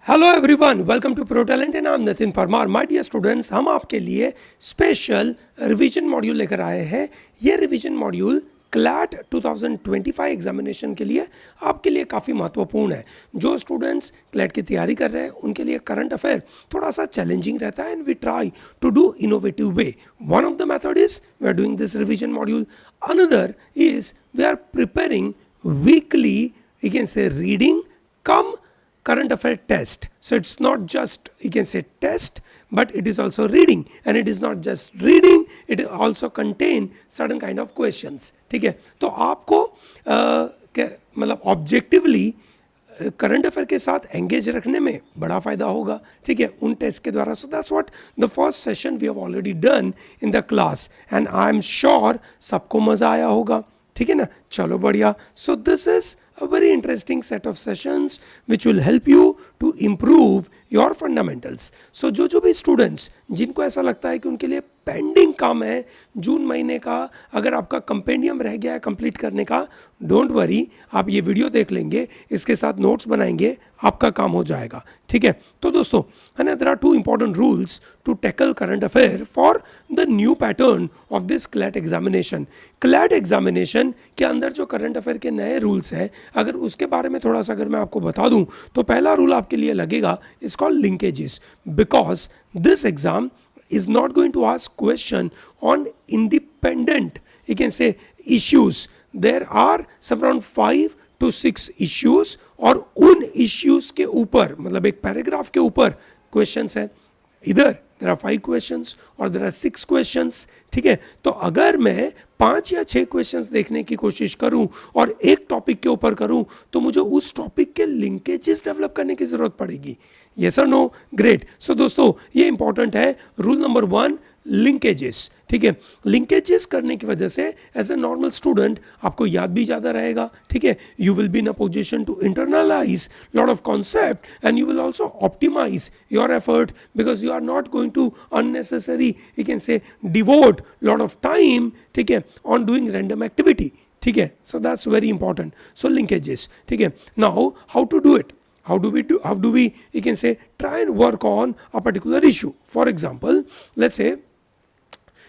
Hello everyone, welcome to Pro Talent and I am Nitin Parmar. My dear students, हम आपके लिए special revision module लेकर आए हैं। ये रिवीजन मॉड्यूल क्लैट 2025 एग्जामिनेशन के लिए आपके लिए काफ़ी महत्वपूर्ण है। जो स्टूडेंट्स क्लैट की तैयारी कर रहे हैं उनके लिए करंट अफेयर थोड़ा सा चैलेंजिंग रहता है and we try to do innovative way. One of the method is we are doing this revision module, another is we are preparing weekly, you can say reading come current affair test. So it's not just, you can say, test, but it is also reading, and it is not just reading, it also contain certain kind of questions. ठीक है, तो आपको मतलब objectively current affair के साथ engage रखने में बड़ा फायदा होगा। ठीक है, उन टेस्ट के द्वारा। So that's what the first session we have already done in the class and I am sure सबको मजा आया होगा। ठीक है ना, चलो बढ़िया। So this is a very interesting set of sessions which will help you to improve your fundamentals. So जो भी students जिनको ऐसा लगता है कि उनके लिए पेंडिंग काम है जून महीने का, अगर आपका कंपेंडियम रह गया है कंप्लीट करने का, डोंट वरी, आप ये वीडियो देख लेंगे, इसके साथ नोट्स बनाएंगे, आपका काम हो जाएगा। ठीक है, तो दोस्तों है ना, there are two important rules to tackle current affair for the new pattern of this CLAT examination. CLAT examination के अंदर जो करंट अफेयर के नए रूल्स हैं, अगर उसके बारे में थोड़ा सा अगर मैं आपको बता दूं, तो पहला रूल आपके लिए लगेगा, is called linkages, because this exam is not going to ask question on independent, you can say, issues. There are some around 5 to 6 issues, और उन issues के ऊपर, मतलब एक पैराग्राफ के ऊपर questions है। इधर there are 5 questions और there are 6 questions। ठीक है, तो अगर मैं 5 या 6 क्वेश्चंस देखने की कोशिश करूं और एक टॉपिक के ऊपर करूं, तो मुझे उस टॉपिक के लिंकेजेस डेवलप करने की जरूरत पड़ेगी। यस और नो? ग्रेट। सो दोस्तों, ये इंपॉर्टेंट है। Rule number 1, linkages. ठीक है, लिंकेजेस करने की वजह से एज ए नॉर्मल स्टूडेंट आपको याद भी ज़्यादा रहेगा। ठीक है, you will be in a position to internalise lot of concept and you will also optimise your effort, because you are not going to unnecessary, you can say, devote lot of time, ठीक है, on doing random activity. ठीक है, so that's very important. So linkages. ठीक है, now how to do it? How do we, you can say, try and work on a particular issue? For example, let's say,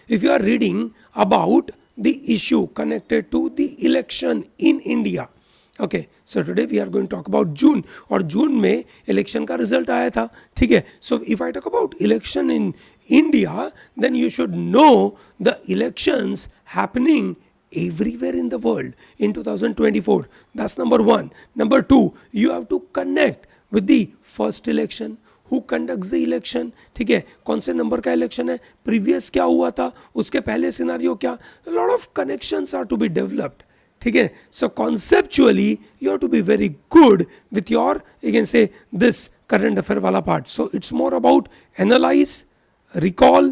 if you are reading about the issue connected to the election in India, okay, so today we are going to talk about June, और जून में election का result आया था। ठीक है, so if I talk about election in India, then you should know the elections happening everywhere in the world in 2024. That's number 1. Number 2, you have to connect with the first election. Who conducts the election? ठीक है, कौन से number का election है, previous क्या हुआ था, उसके पहले सिनारियो क्या। A lot of connections are to be developed. ठीक है, so conceptually you have to be very good with your, you can say, this current affair वाला part. So it's more about analyze, recall,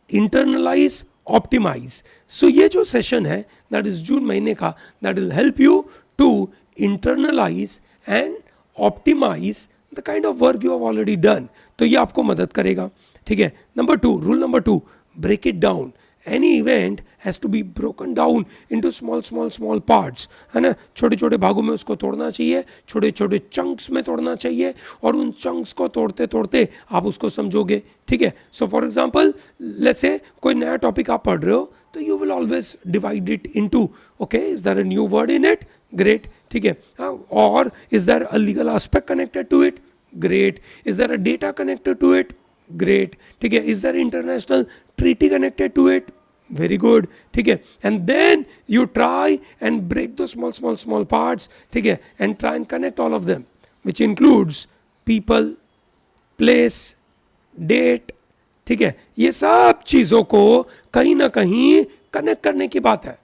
internalize, optimise. सो ये जो session है that is June महीने का, that will help you to internalise and optimise the kind of work you have already done. तो ये आपको मदद करेगा। ठीक है, number 2, rule number 2, break it down. Any event has to be broken down into small parts, है ना, छोटे छोटे भागों में उसको तोड़ना चाहिए, छोटे छोटे चंक्स में तोड़ना चाहिए, और उन चंक्स को तोड़ते तोड़ते आप उसको समझोगे। ठीक है, so for example, let's say कोई नया टॉपिक आप पढ़ रहे हो, तो you will always divide it into, okay, is there a new word in it? Great. ठीक है, और is there a legal aspect connected to it? Great. Is there a data connected to it? Great. ठीक है, is there international treaty connected to it? Very good. ठीक है, and then you try and break दो small parts. ठीक है, and try and connect all of them, which includes people, place, date. ठीक है, ये सब चीजों को कहीं ना कहीं कनेक्ट करने की बात है।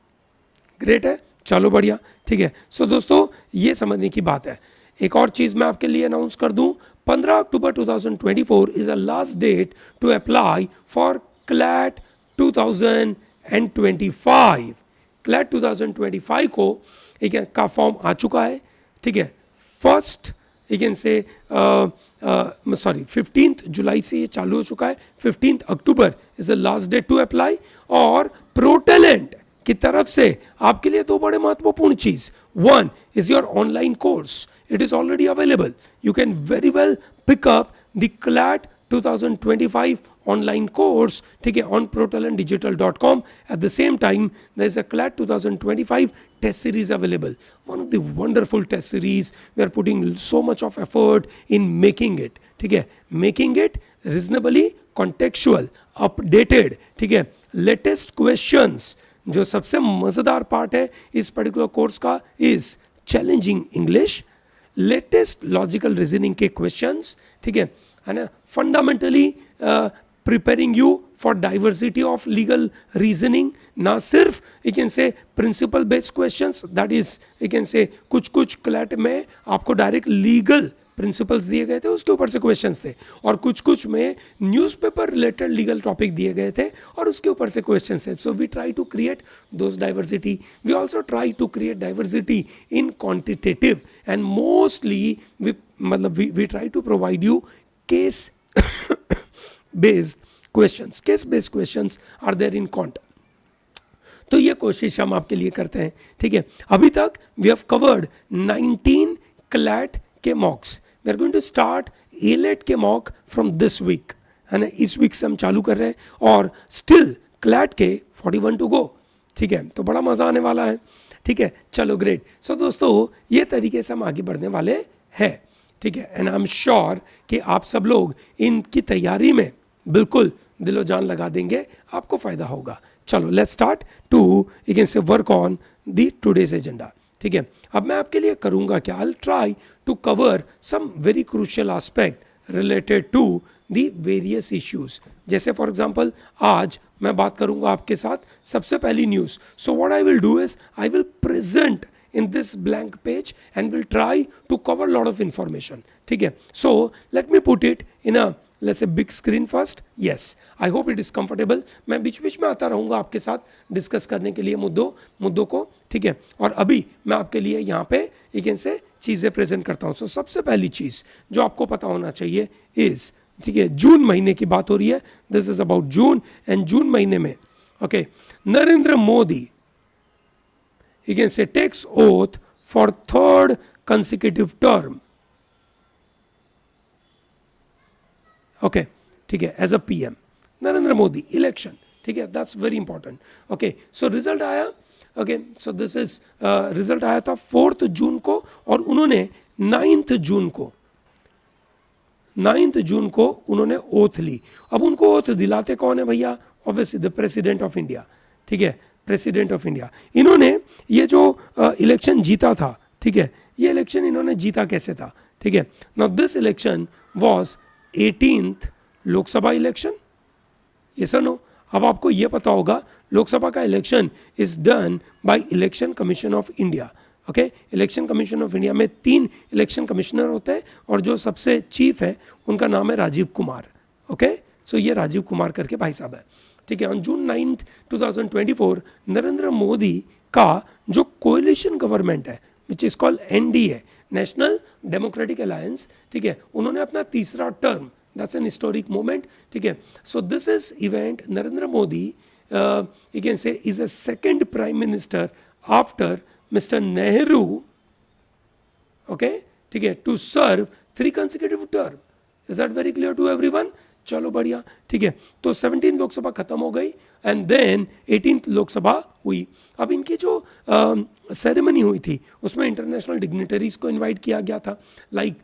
ग्रेट है, चलो बढ़िया। ठीक है, सो दोस्तों, ये समझने की बात है। एक और चीज मैं आपके लिए अनाउंस कर दूं, 15 October 2024 is a last date to apply for CLAT 2025। CLAT 2025 को एक का फॉर्म आ चुका है। ठीक है, first, you can say, sorry, 15 जुलाई से ये चालू हो चुका है। 15 October is the last date to apply. और प्रो टैलेंट की तरफ से आपके लिए 2 बड़े महत्वपूर्ण चीज, 1 is your online course, it is already available. You can very well pick up the CLAT 2025 online course, ठीक है, on protalentdigital.com. At the same time, there is a CLAT 2025 test series available. One of the wonderful test series. We are putting so much of effort in making it, ठीक है, making it reasonably contextual, updated, ठीक है, latest questions. जो सबसे मजेदार part है इस particular course का is challenging English, latest logical reasoning के क्वेश्चंस, ठीक है ना, fundamentally preparing you for diversity of legal reasoning. ना सिर्फ यू कैन से principle based questions, that is you can से कुछ क्लैट में आपको डायरेक्ट लीगल प्रिंसिपल्स दिए गए थे, उसके ऊपर से क्वेश्चंस थे, और कुछ में न्यूज़पेपर रिलेटेड लीगल टॉपिक दिए गए थे और उसके ऊपर से क्वेश्चंस थे. So we try to create those diversity. We also try to create diversity in quantitative and mostly we try to provide you case based questions. Case based questions are there in quant. तो ये कोशिश हम आपके लिए करते हैं, ठीक है. अभी तक वी हैव कवर्ड 19 क्लैट के mocks. We are going to start AILET के मॉक फ्रॉम दिस वीक, है ना. इस वीक से हम चालू कर रहे हैं और स्टिल क्लैट के 41 टू गो, ठीक है. तो बड़ा मजा आने वाला है, ठीक है. चलो ग्रेट. सो दोस्तों ये तरीके से हम आगे बढ़ने वाले हैं, ठीक है. एंड आई एम श्योर कि आप सब लोग इनकी तैयारी में बिल्कुल दिलो जान लगा देंगे, आपको फायदा होगा. चलो let's start to you can say work on the today's agenda, ठीक है. अब मैं आपके लिए करूंगा क्या, I try to cover some very crucial aspect related to the various issues. जैसे फॉर एग्जांपल आज मैं बात करूंगा आपके साथ सबसे पहली news. So what I will do is I will present in this blank page and will try to cover a lot of information, ठीक है. So let me put it in a let's say big screen first. Yes, I hope it is comfortable. मैं बीच बीच में आता रहूँगा आपके साथ discuss करने के लिए मुद्दों को, ठीक है. और अभी मैं आपके लिए यहाँ पे एक से चीज़ें प्रेजेंट करता हूँ. So सबसे पहली चीज़ जो आपको पता होना चाहिए इज, ठीक है, जून महीने की बात हो रही है. This is about June. And June महीने में okay Narendra Modi you can say takes oath for third consecutive term, okay, ठीक है, as a PM. Narendra Modi election, ठीक है, that's very important. okay, so result आया. okay, so this is result आया था 4 जून को और उन्होंने 9 जून को उन्होंने ओथ ली. अब उनको ओथ दिलाते कौन है भैया? Obviously the president of India, ठीक है, प्रेसिडेंट ऑफ इंडिया. इन्होंने ये जो इलेक्शन जीता था, ठीक है, ये इलेक्शन इन्होंने जीता कैसे था, ठीक है. Now this election was 18th Lok Sabha election. Yes और नो? अब आपको ये पता होगा लोकसभा का election is done by election commission of India. Okay, election commission of India में 3 इलेक्शन कमिश्नर होते हैं और जो सबसे चीफ है उनका नाम है राजीव कुमार. ओके, सो ये राजीव कुमार करके भाई साहब है, ठीक है. ऑन जून 9, 2024 नरेंद्र मोदी का जो कोएलिशन गवर्नमेंट है which is called NDA, national democratic alliance, ठीक है, उन्होंने अपना तीसरा term, that's an historic moment, ठीक है. So this is event Narendra Modi you can say is a second prime minister after mister Nehru, okay, ठीक है, to serve 3 consecutive term. Is that very clear to everyone? चलो बढ़िया, ठीक है. तो 17 लोकसभा खत्म हो गई एंड देन 18th लोकसभा हुई. अब इनकी जो सेरेमनी हुई थी उसमें इंटरनेशनल डिग्निटरीज को इनवाइट किया गया था, लाइक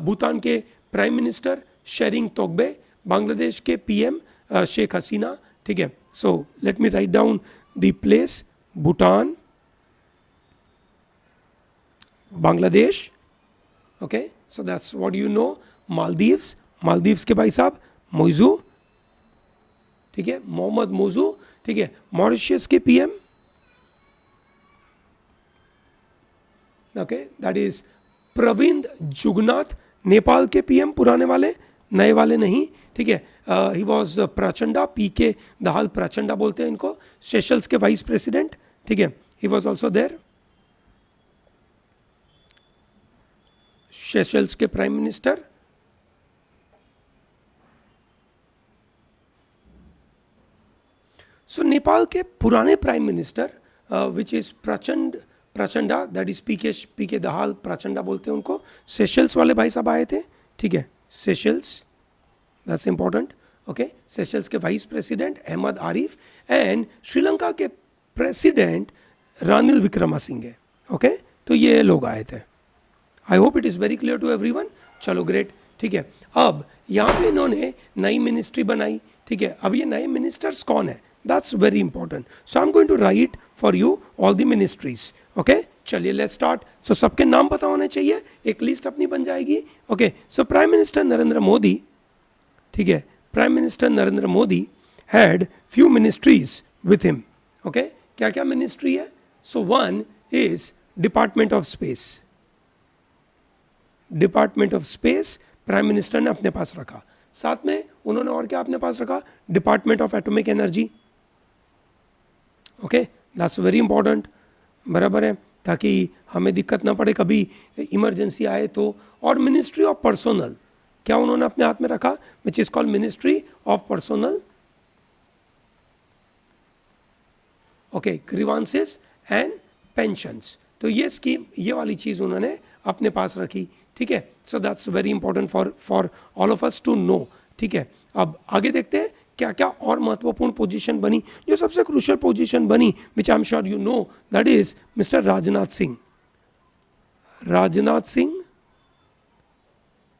भूटान के प्राइम मिनिस्टर शेरिंग तोग्बे, बांग्लादेश के PM शेख हसीना, ठीक है. So let me write down the place, Bhutan, Bangladesh, okay, so that's what you know. Maldives, Maldives के भाई साहब मोइजू, ठीक है, मोहम्मद मोजू, ठीक है. मॉरिशियस के PM, okay, that is Pravind Jugnauth. Nepal के PM, पुराने वाले, नए वाले नहीं, ठीक है. He was Prachanda, PK Dahal Prachanda बोलते हैं इनको. सेशल्स के वाइस प्रेसिडेंट, ठीक है, he was also there. Seychelles के प्राइम मिनिस्टर, सो नेपाल के पुराने prime minister which is Prachanda, that is PK Dahal, Prachanda बोलते हैं उनको। सेशल्स वाले भाई साहब आए थे, ठीक है, Seychelles, that's important, okay. Seychelles के vice president Ahmed Arif and Sri Lanka के प्रेसिडेंट रानिल विक्रमासिंघे, ओके। तो ये लोग आए थे। I hope it is very clear to everyone. चलो ग्रेट, ठीक है। अब यहाँ पे इन्होंने नई मिनिस्ट्री बनाई, ठीक है। अब ये नए मिनिस्टर्स कौन है, that's very important. So I am going to write for you all the ministries, okay. चलिए लेट्स स्टार्ट। सो सबके नाम पता होने चाहिए, एक लिस्ट अपनी बन जाएगी, okay. So prime minister Narendra Modi, ठीक है, prime minister Narendra Modi had few ministries with him, okay. क्या क्या मिनिस्ट्री है? So one is department of space, department of space prime minister ने अपने पास रखा। साथ में उन्होंने और क्या अपने पास रखा? Department of atomic energy, okay, that's very important, बराबर है, ताकि हमें दिक्कत ना पड़े कभी इमरजेंसी आए तो। और मिनिस्ट्री ऑफ पर्सोनल, क्या उन्होंने अपने हाथ में रखा? विच is called ministry of personnel, okay, grievances and pensions. तो ये स्कीम, ये वाली चीज उन्होंने अपने पास रखी, ठीक है। So that's very important for all of us to know, ठीक है। अब आगे देखते हैं क्या क्या और महत्वपूर्ण पोजीशन बनी। जो सबसे क्रूशियल पोजीशन बनी, which I am sure you know, that is mister Rajnath Singh. Rajnath Singh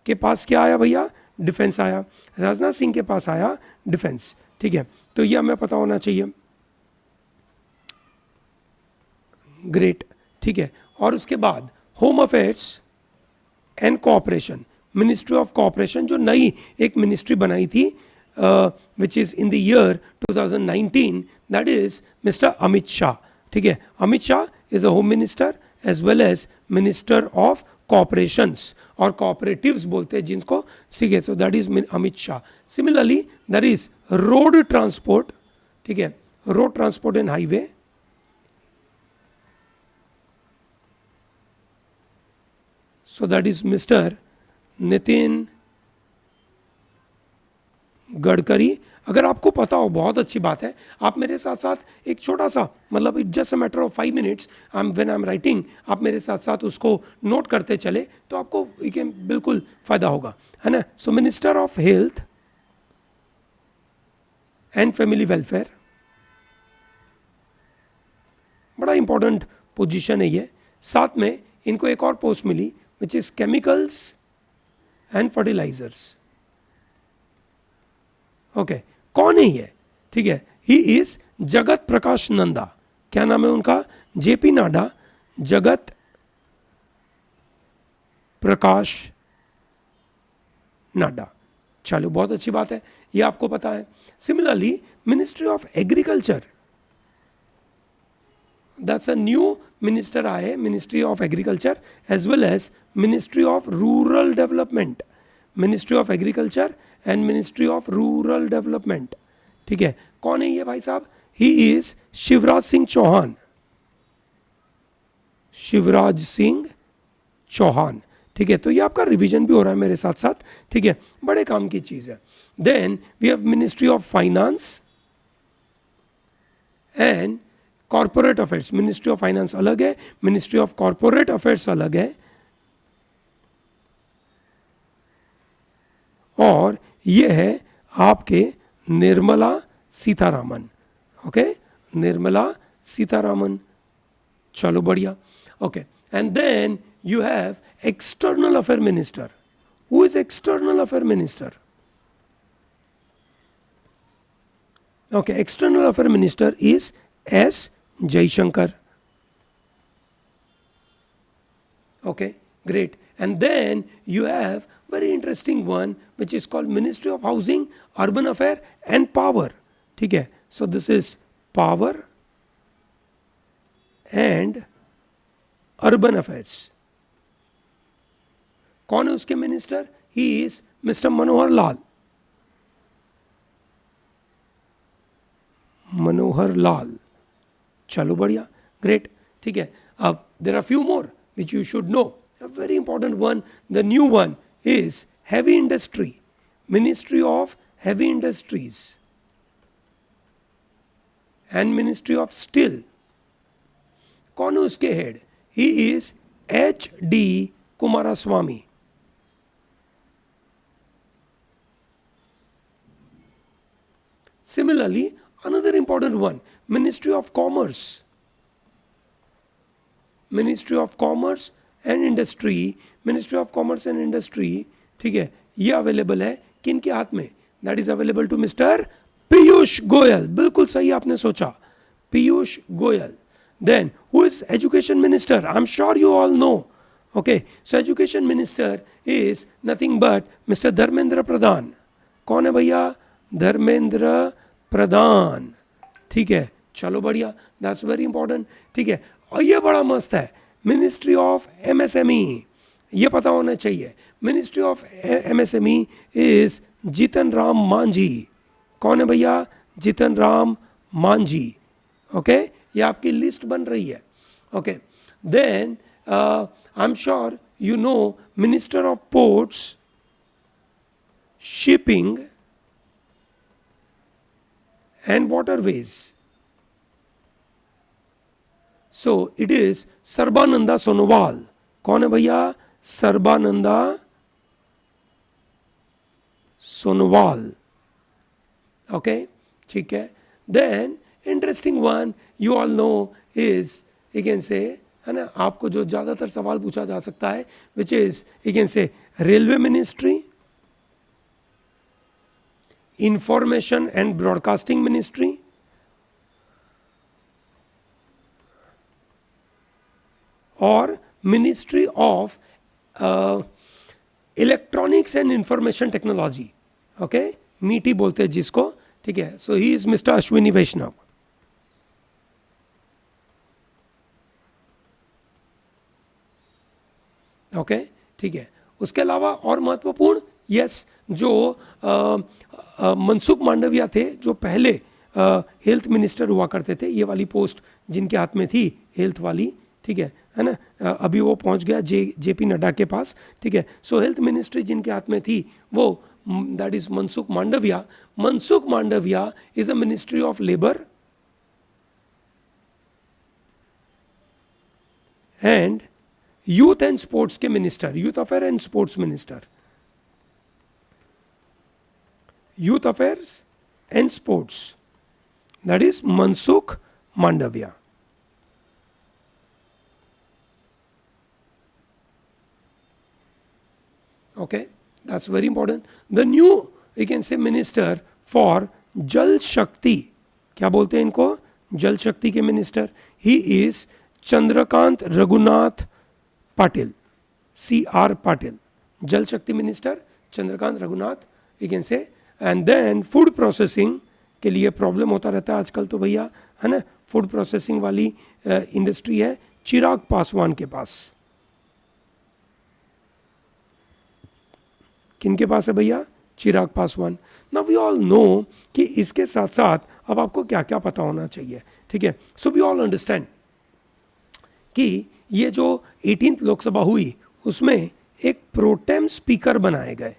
के पास क्या आया भैया? डिफेंस आया। राजनाथ सिंह के पास आया डिफेंस, ठीक है। तो ये हमें पता होना चाहिए, ग्रेट, ठीक है। और उसके बाद home affairs and cooperation, ministry of cooperation, जो नई एक मिनिस्ट्री बनाई थी which is in the year 2019, that is mister Amit Shah, ठीक है। Amit Shah is a home minister as well as minister of cooperations, और कोऑपरेटिव्स बोलते हैं जिनको, ठीक है। तो that is Amit Shah. Similarly that is road transport, ठीक है, road transport and highway, so that is Mr. Nitin Gadkari. अगर आपको पता हो, बहुत अच्छी बात है, आप मेरे साथ साथ एक छोटा सा, मतलब it just a matter of 5 minutes, when I am writing, आप मेरे साथ साथ उसको नोट करते चले तो आपको बिल्कुल फायदा होगा, है ना। So minister of health and family welfare, बड़ा इंपॉर्टेंट पोजीशन है ये। साथ में इनको एक और पोस्ट मिली which is chemicals and fertilizers, okay। कौन है ये? ठीक है, he is जगत प्रकाश नंदा। क्या नाम है उनका? जेपी नाडा, जगत प्रकाश नाडा। चलो बहुत अच्छी बात है, ये आपको पता है। Similarly ministry of agriculture, that's a new minister आए, ministry of agriculture as well as ministry of rural development, ministry of agriculture and ministry of rural development, ठीक है। कौन है ये भाई साहब? ही इज शिवराज सिंह चौहान, शिवराज सिंह चौहान, ठीक है। तो ये आपका रिवीजन भी हो रहा है मेरे साथ साथ, ठीक है, बड़े काम की चीज है। Then we have ministry of finance and corporate affairs. Ministry of finance अलग है, मिनिस्ट्री ऑफ कॉर्पोरेट अफेयर्स अलग है, और ये है आपके निर्मला सीतारामन, ओके, निर्मला सीतारामन। चलो बढ़िया, okay. And then you have external affair minister. Who is external affair minister? Okay, external affair minister is S Jaishankar. Okay, great. And then you have very interesting one which is called Ministry of Housing, Urban Affair and Power. ठीक है, so this is Power and Urban Affairs. कौन है उसके minister? He is Mr. Manohar Lal, Manohar Lal. चलो बढ़िया, great, ठीक है। अब there are few more which you should know. Very important one, the new one is heavy industry, ministry of heavy industries and ministry of steel. कौन है उसके head? He is HD Kumaraswamy. Similarly, another important one, Ministry of Commerce. Ministry of Commerce and Industry, Ministry of Commerce and Industry, ठीक है, ये available है किन के हाथ में? That is available to mister Piyush Goyal. बिल्कुल सही आपने सोचा, Piyush Goyal. Then who is education minister? I am sure you all know. Okay, so education minister is nothing but mister Dharmendra Pradhan. कौन है भैया? धर्मेंद्र प्रधान. ठीक है, चलो बढ़िया, दैट्स वेरी इंपॉर्टेंट. ठीक है, और ये बड़ा मस्त है, मिनिस्ट्री ऑफ MSME, ये पता होना चाहिए. Ministry of MSME is Jitan Ram Manjhi. कौन है भैया? जीतन राम मांझी. ओके, ये आपकी लिस्ट बन रही है. Okay, then I am sure you know minister of ports, shipping and waterways. So it is Sarbananda Sonowal. कौन है भैया? सर्बानंदा सोनोवाल. ओके, ठीक है. Then interesting one you all know is, again say, है ना, आपको जो ज्यादातर सवाल पूछा जा सकता है, विच इज अगेन से railway ministry, Information and Broadcasting Ministry, और Ministry of Electronics and Information Technology. Okay, MeitY बोलते हैं जिसको. ठीक है, so he is mister Ashwini Vaishnaw. Okay, ठीक है. उसके अलावा और महत्वपूर्ण, यस, जो मनसुख मांडविया थे, जो पहले हेल्थ मिनिस्टर हुआ करते थे, ये वाली पोस्ट जिनके हाथ में थी, हेल्थ वाली. ठीक है ना, अभी वो पहुंच गया JP नड्डा के पास. ठीक है, सो हेल्थ मिनिस्ट्री जिनके हाथ में थी वो, that is Mansukh Mandaviya. Mansukh Mandaviya is a ministry of labour and youth and sports के minister, youth affair and sports minister, Youth Affairs and Sports, that is Mansukh Mandavia. Okay, that's very important. The new, you can say, minister for Jal Shakti, क्या बोलते हैं इनको? जल शक्ति के minister. He is Chandrakant Raghunath Patil, CR Patil. Jal Shakti minister Chandrakant Raghunath, you can say. And then food processing के लिए problem होता रहता है आजकल तो भैया, है ना, फूड प्रोसेसिंग वाली इंडस्ट्री है चिराग पासवान के पास. किनके पास है भैया? Chirag Paswan. Now we all know कि इसके साथ साथ अब आपको क्या क्या पता होना चाहिए. ठीक है, सो वी ऑल अंडरस्टैंड कि ये जो 18th लोकसभा हुई उसमें एक प्रोटेम स्पीकर बनाए गए.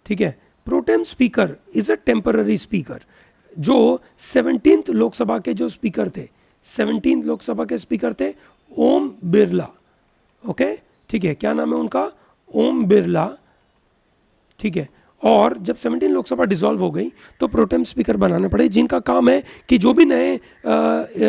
ठीक है, pro tem speaker is a temporary speaker. जो 17th लोकसभा के जो स्पीकर थे, 17th लोकसभा के स्पीकर थे ओम बिरला. ओके, ठीक है, क्या नाम है उनका? ओम बिरला. ठीक है, और जब 17 लोकसभा डिसॉल्व हो गई तो प्रोटेम स्पीकर बनाने पड़े, जिनका काम है कि जो भी नए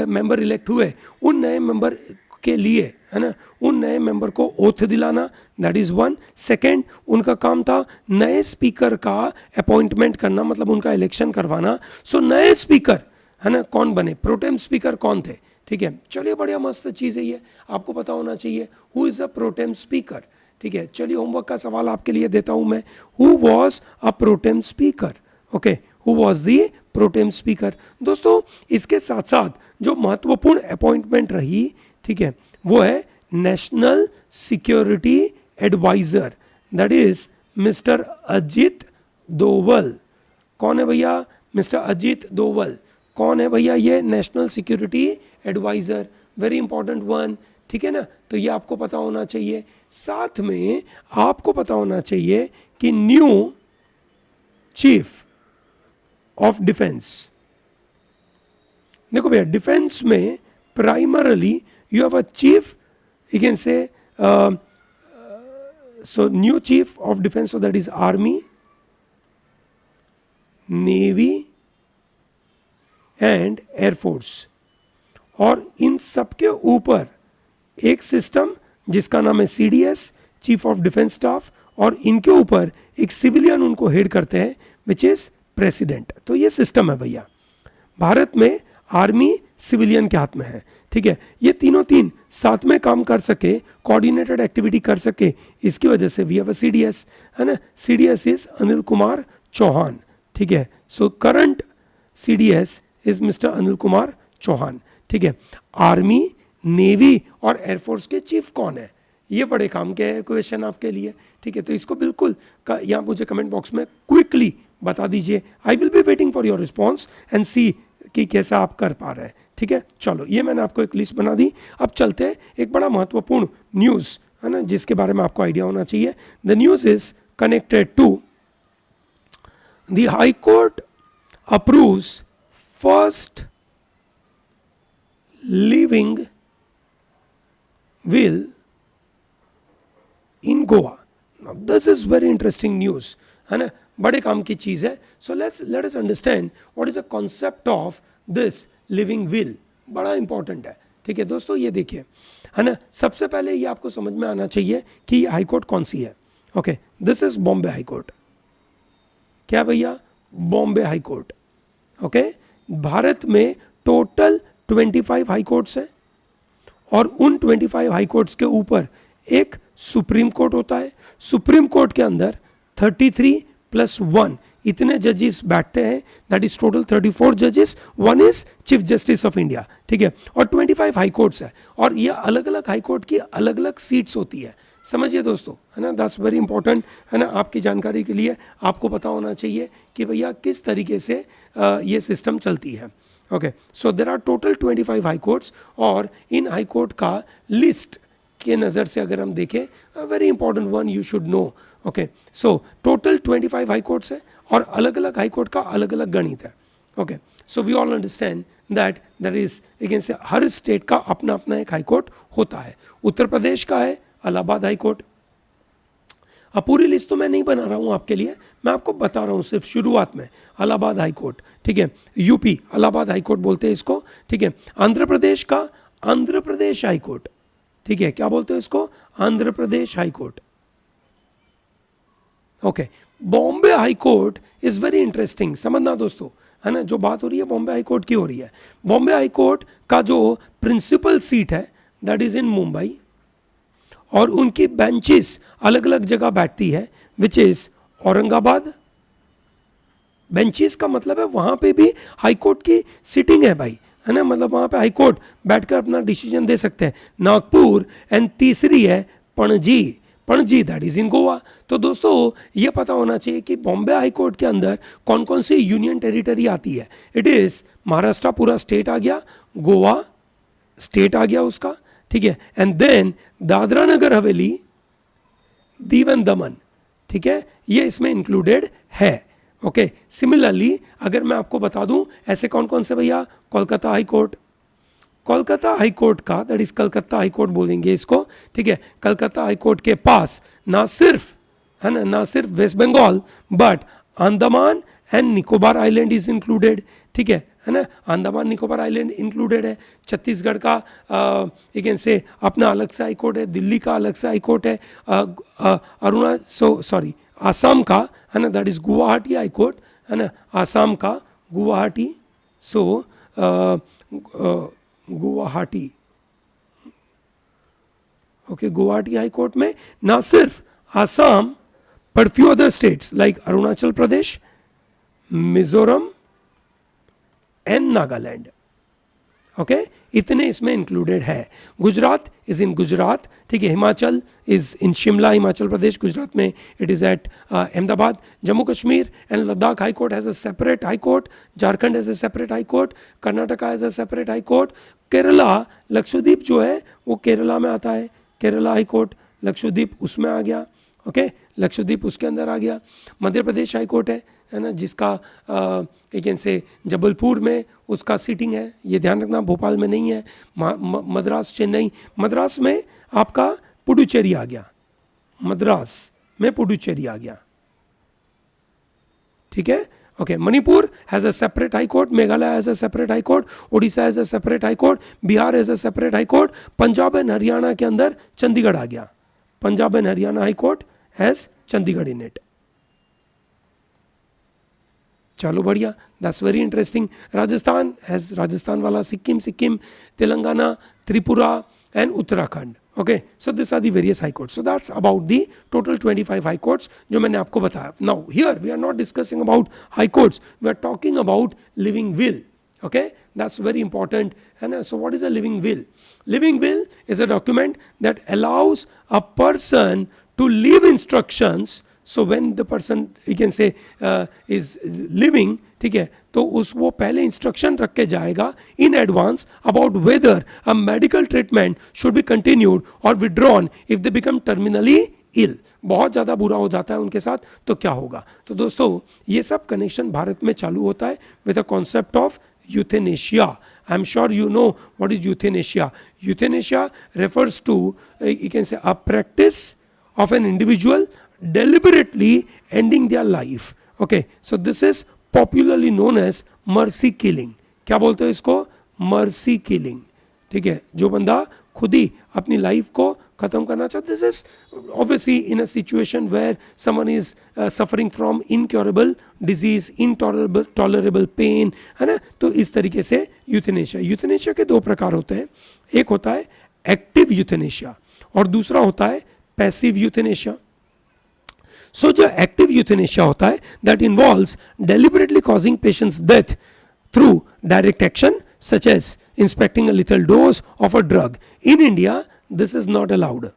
मेंबर इलेक्ट हुए उन नए मेंबर के लिए, है ना, उन नए मेंबर को ओथ दिलाना. That is one. सेकेंड, उनका काम था नए स्पीकर का अपॉइंटमेंट करना, मतलब उनका इलेक्शन करवाना. सो नए स्पीकर, है ना, कौन बने? प्रोटेम स्पीकर कौन थे? ठीक है, चलिए, बढ़िया मस्त चीज़ है ये, आपको पता होना चाहिए who is a pro tem speaker. ठीक है, चलिए, होमवर्क का सवाल आपके लिए देता हूं मैं. Who was a pro tem speaker? Okay, who was the pro tem speaker? दोस्तों, इसके साथ साथ जो महत्वपूर्ण अपॉइंटमेंट रही, ठीक है, वो है national security adviser, that is mister Ajit Doval. कौन है भैया? मिस्टर अजित डोवल. कौन है भैया ये national security adviser? Very important one. ठीक है ना, तो ये आपको पता होना चाहिए. साथ में आपको पता होना चाहिए कि न्यू चीफ ऑफ डिफेंस, देखो भैया, डिफेंस में primarily you have a chief you can say so new chief of defense, so that is army, navy and air force, और इन सबके ऊपर एक सिस्टम जिसका नाम है CDS, chief of defence staff, और इनके ऊपर एक सिविलियन उनको हेड करते हैं विच इज प्रेसिडेंट। तो ये सिस्टम है भैया। भारत में आर्मी सिविलियन के हाथ में है, ठीक है। ये तीनों तीन साथ में काम कर सके, कोऑर्डिनेटेड एक्टिविटी कर सके, इसकी वजह से वी हैव अ सीडीएस, है ना। सीडीएस इज अनिल कुमार चौहान, ठीक है। So current CDS is mister Anil Kumar Chauhan, ठीक है। आर्मी, नेवी और एयरफोर्स के चीफ कौन है, ये बड़े काम के क्वेश्चन आपके लिए, ठीक है। तो इसको बिल्कुल यहाँ मुझे कमेंट बॉक्स में क्विकली बता दीजिए। I will be waiting for your response and see कि कैसा आप कर पा रहे हैं, ठीक है। चलो, ये मैंने आपको एक लिस्ट बना दी। अब चलते हैं एक बड़ा महत्वपूर्ण न्यूज़, है ना, जिसके बारे में आपको आइडिया होना चाहिए। The news is connected to the high court approves first living will in Goa. This is very interesting news, है ना, बड़े काम की चीज़ है। So let us understand what is the concept of this living will, बड़ा इंपॉर्टेंट है, ठीक है दोस्तों। ये देखिए, है ना, सबसे पहले ये आपको समझ में आना चाहिए कि ये हाई कोर्ट कौन सी है। Okay, this is Bombay high court. क्या भैया? Bombay high court. Okay, Bharat में टोटल 25 हाई कोर्ट्स हैं, और उन 25 हाई कोर्ट्स के ऊपर एक सुप्रीम कोर्ट होता है। सुप्रीम कोर्ट के अंदर 33+1 इतने जजेस बैठते हैं, दैट इज टोटल 34 जजेस, one is chief justice of India, ठीक है। और 25 हाई कोर्ट्स है, और ये अलग अलग हाई कोर्ट की अलग अलग सीट्स होती है। समझिए दोस्तों, है ना, दैट्स वेरी इंपॉर्टेंट, है ना। आपकी जानकारी के लिए आपको पता होना चाहिए कि भैया किस तरीके से ये सिस्टम चलती है। Okay, so there are total 25 high courts, और इन हाई कोर्ट का लिस्ट के नज़र से अगर हम देखें, very important one you should know. Okay, so total 25 high courts है, और अलग अलग हाई कोर्ट का अलग अलग गणित है। Okay, so we all understand that there is, again say हर स्टेट का अपना अपना एक हाई कोर्ट होता है। उत्तर प्रदेश का है इलाहाबाद हाई कोर्ट। अब पूरी लिस्ट तो मैं नहीं बना रहा हूँ आपके लिए, मैं आपको बता रहा हूँ सिर्फ शुरुआत में। इलाहाबाद हाई कोर्ट, ठीक है। यूपी इलाहाबाद हाई कोर्ट बोलते हैं इसको, ठीक है। आंध्र प्रदेश का आंध्र प्रदेश हाई कोर्ट, ठीक है। क्या बोलते हैं इसको? Andhra Pradesh high court. Okay, Bombay high court is very interesting, समझना दोस्तों, है ना। जो बात हो रही है बॉम्बे हाई कोर्ट की हो रही है। बॉम्बे हाई कोर्ट का जो प्रिंसिपल सीट है दैट इज इन मुंबई, और उनकी बेंचेस अलग अलग जगह बैठती है, विच इज औरंगाबाद। बेंचेस का मतलब है वहां पे भी हाई कोर्ट की सिटिंग है भाई, है ना, मतलब वहां पे हाई कोर्ट बैठकर अपना डिसीजन दे सकते हैं। नागपुर, एंड तीसरी है पणजी। पणजी दैट इज इन गोवा। तो दोस्तों ये पता होना चाहिए कि बॉम्बे हाई कोर्ट के अंदर कौन कौन सी यूनियन टेरिटरी आती है। इट इज महाराष्ट्र पूरा स्टेट आ गया, गोवा स्टेट आ गया उसका, ठीक है। And then Dadra Nagar Haveli, Diu and दमन, ठीक है, ये इसमें इंक्लूडेड है। ओके, सिमिलरली अगर मैं आपको बता दूं ऐसे कौन कौन से भैया, Kolkata high court. Kolkata high court का, that is Calcutta high court बोलेंगे इसको, ठीक है। कलकत्ता हाई कोर्ट के पास ना सिर्फ, है ना, ना सिर्फ West Bengal but Andaman and Nicobar island is included, ठीक है ना। अंडमान निकोबार आइलैंड इंक्लूडेड है। छत्तीसगढ़ का अगेन से अपना अलग से हाई कोर्ट है, दिल्ली का अलग से हाई कोर्ट है, आसाम का, है ना, that is Guwahati high court, है ना, आसाम का Guwahati. So Guwahati, okay, Guwahati high court में ना सिर्फ Assam but few other states like Arunachal Pradesh, Mizoram and Nagaland. Okay, इतने इसमें इंक्लूडेड है। गुजरात इज इन गुजरात, ठीक है। हिमाचल इज इन शिमला, हिमाचल प्रदेश, गुजरात में it is at Ahmedabad. Jammu Kashmir and Ladakh high court has a separate high court. Jharkhand has a separate high court. Karnataka has a separate high court. Kerala, Lakshadweep जो है वो केरला में आता है, केरला हाई कोर्ट, लक्षद्वीप उसमें आ गया। ओके, लक्षद्वीप उसके अंदर आ गया। मध्य प्रदेश हाई कोर्ट है ना, जिसका अगेन से जबलपुर में उसका सीटिंग है, ये ध्यान रखना, भोपाल में नहीं है। मद्रास, चेन्नई, मद्रास में आपका पुडुचेरी आ गया, मद्रास में पुडुचेरी आ गया, ठीक है। Okay, Manipur has a separate high court, Meghalaya has a separate high court, Orissa has a separate high court, Bihar has a separate high court, Punjab and Haryana के अंदर चंडीगढ़ आ गया, Punjab and Haryana high court has Chandigarh in it. चलो बढ़िया, that's very interesting. Rajasthan has Rajasthan वाला, Sikkim, Telangana, Tripura and Uttarakhand. Okay, so this are the various high courts. So that's about the total 25 high courts जो मैंने आपको बताया। Now here we are not discussing about high courts, we are talking about living will. Okay, that's very important, है ना। So what is a living will? Living will is a document that allows a person to leave instructions. So when the person you can say is living, ठीक है, तो उस वो पहले instruction रख के जाएगा in advance about whether a medical treatment should be continued और withdrawn if they become terminally ill. बहुत ज़्यादा बुरा हो जाता है उनके साथ तो क्या होगा। तो दोस्तों ये सब कनेक्शन भारत में चालू होता है with the concept of euthanasia. I am sure you know what is euthanasia. Euthanasia refers to you can say a practice of an individual deliberately ending their life. Okay, so this is popularly known as mercy killing. क्या बोलते हैं इसको? mercy killing, ठीक है, जो बंदा खुद ही अपनी लाइफ को खत्म करना चाहता है। This is obviously in a situation where someone is suffering from incurable disease, intolerable pain, है ना। तो इस तरीके से यूथेनेशिया। यूथेनेशिया के दो प्रकार होते हैं, एक होता है एक्टिव यूथेनेशिया और दूसरा होता है पैसिव यूथेनेशिया। सो जो एक्टिव यूथेनेशिया होता है that involves deliberately causing patients death through direct action such as inspecting a lethal dose of a drug. In India this is not allowed,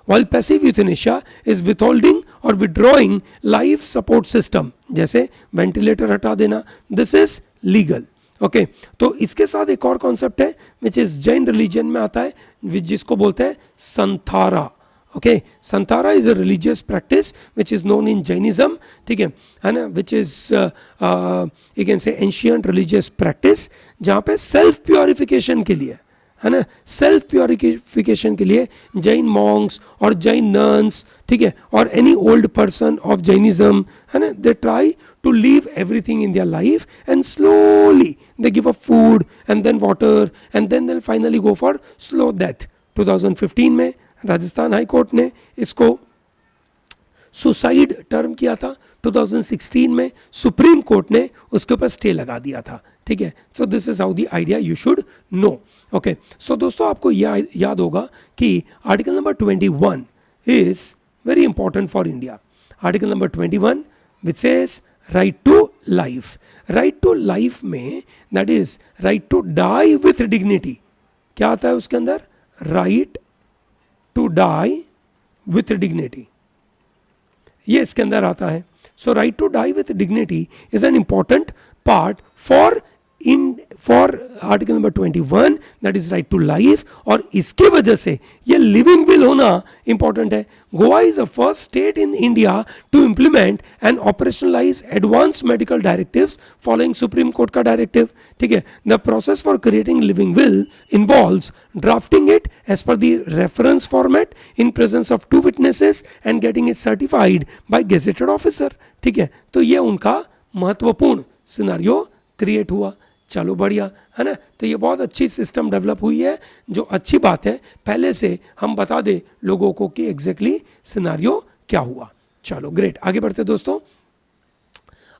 while passive euthanasia is withholding or withdrawing life support system, जैसे ventilator हटा देना, this is legal. Okay, तो इसके साथ एक और concept है which is Jain religion में आता है, जिसको बोलते हैं Santhara. Okay, Santhara is a religious practice which is known in Jainism, ठीक है ना, which is you can say ancient religious practice जहाँ पे सेल्फ प्योरिफिकेशन के लिए, है ना, सेल्फ प्योरिफिकेशन के लिए जैन मॉन्क्स और जैन नन्स, ठीक है, और any old person of Jainism, है ना, they try to leave everything in their life and slowly they give up food and then water and then they finally go for slow death. 2015 में Rajasthan high court ने इसको suicide term किया था, 2016 में supreme court ने उसके ऊपर stay लगा दिया था, ठीक है। So this is how the idea you should know. Okay, so दोस्तों आपको याद होगा कि article number 21 is very important for India. Article number 21 which says right to life. Right to life में that is right to die with dignity. क्या आता है उसके अंदर? Right to die with dignity, ये इसके अंदर आता है। So right to die with dignity is an important part for article number 21 that is right to life, और इसके वजह से ये लिविंग विल होना इंपॉर्टेंट है। Goa is the first state in India to implement and operationalize advance medical directives following supreme court का directive, ठीक है। The process for creating living will involves drafting it as per the reference format in presence of 2 witnesses and getting it certified by gazetted officer, ठीक है। तो ये उनका महत्वपूर्ण scenario create हुआ। चलो बढ़िया, है ना। तो ये बहुत अच्छी सिस्टम डेवलप हुई है, जो अच्छी बात है, पहले से हम बता दें लोगों को कि एग्जैक्टली सिनेरियो क्या हुआ। चलो ग्रेट, आगे बढ़ते दोस्तों।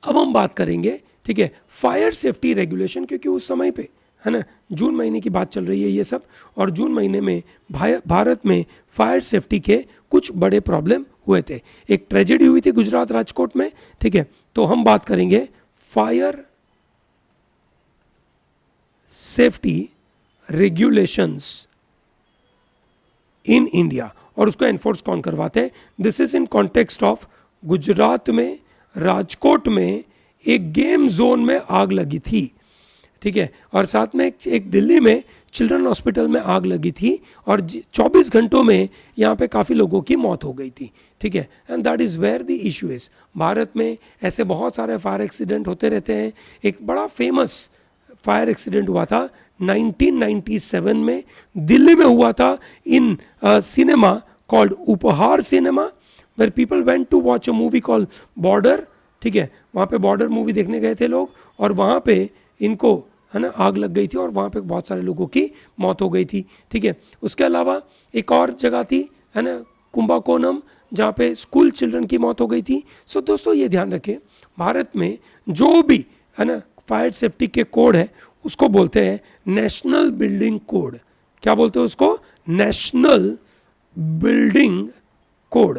अब हम बात करेंगे, ठीक है, फायर सेफ्टी रेगुलेशन, क्योंकि उस समय पे, है ना, जून महीने की बात चल रही है ये सब, और जून महीने में भारत में फायर सेफ्टी के कुछ बड़े प्रॉब्लम हुए थे। एक ट्रेजेडी हुई थी गुजरात राजकोट में, ठीक है। तो हम बात करेंगे fire safety regulations in India, और उसको एनफोर्स कौन करवाते हैं? This is in context of Gujarat में राजकोट में एक गेम जोन में आग लगी थी, ठीक है, और साथ में एक दिल्ली में चिल्ड्रन हॉस्पिटल में आग लगी थी, और 24 घंटों में यहाँ पे काफ़ी लोगों की मौत हो गई थी, ठीक है। And that is where the issue is. Bharat में ऐसे बहुत सारे फायर एक्सीडेंट होते रहते हैं। एक बड़ा फेमस फायर एक्सीडेंट हुआ था 1997 में दिल्ली में हुआ था in cinema called Uphaar cinema, where people went to watch a movie called Border, ठीक है, वहाँ पे बॉर्डर मूवी देखने गए थे लोग, और वहाँ पे इनको है ना आग लग गई थी और वहाँ पे बहुत सारे लोगों की मौत हो गई थी, ठीक है। उसके अलावा एक और जगह थी है ना कुंभकोणम, जहाँ पे स्कूल चिल्ड्रन की मौत हो गई थी। सो दोस्तों ये ध्यान रखें, भारत में जो भी है ना फायर सेफ्टी के कोड है उसको बोलते हैं नेशनल बिल्डिंग कोड। क्या बोलते हैं उसको? National building code.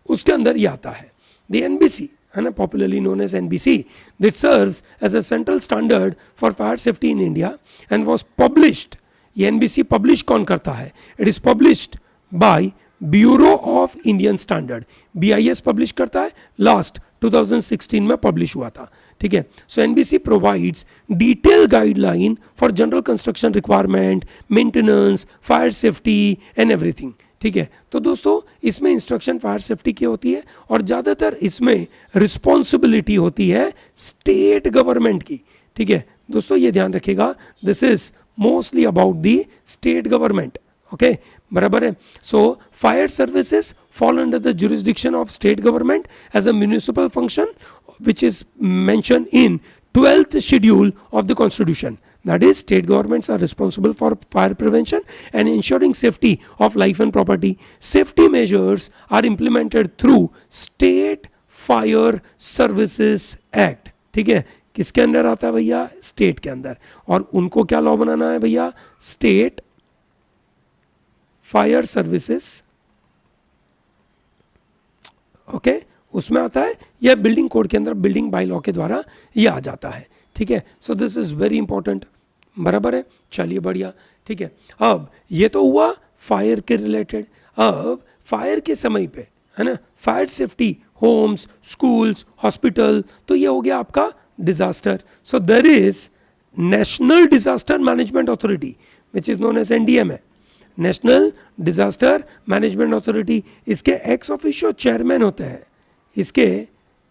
उसके अंदर ये आता है द एनबीसी, है ना, popularly known as NBC, that serves as a central standard for fire safety in India and was published. ये एनबीसी पब्लिश कौन करता है? It is published by bureau of Indian standard, BIS publish करता है, last 2016 में publish हुआ था, ठीक है। So NBC provides detail guideline for general construction requirement, maintenance, fire safety and everything, ठीक है। तो दोस्तों इसमें इंस्ट्रक्शन फायर सेफ्टी की होती है और ज़्यादातर इसमें रिस्पॉन्सिबिलिटी होती है स्टेट गवर्नमेंट की, ठीक है। दोस्तों ये ध्यान रखिएगा, this is mostly about the state government, okay, बराबर है। So fire services fall under the jurisdiction of state government as a municipal function which is mentioned in 12th schedule of the constitution. That is, state governments are responsible for fire prevention and ensuring safety of life and property. Safety measures are implemented through State Fire Services Act, ठीक है। किसके अंदर आता है भैया? State के अंदर। और उनको क्या लॉ बनाना है भैया? स्टेट फायर सर्विसेज, ओके, उसमें आता है, यह बिल्डिंग कोड के अंदर बिल्डिंग बाय लॉ के द्वारा ये आ जाता है, ठीक है। So this is very important, बराबर है। चलिए बढ़िया, ठीक है। अब ये तो हुआ फायर के रिलेटेड। अब फायर के समय पे है ना fire safety, homes, schools, hospital, तो ये हो गया आपका disaster. So there is national disaster management authority which is known as NDMA, national disaster management authority. इसके एक्स ऑफिशियो चेयरमैन होते हैं, इसके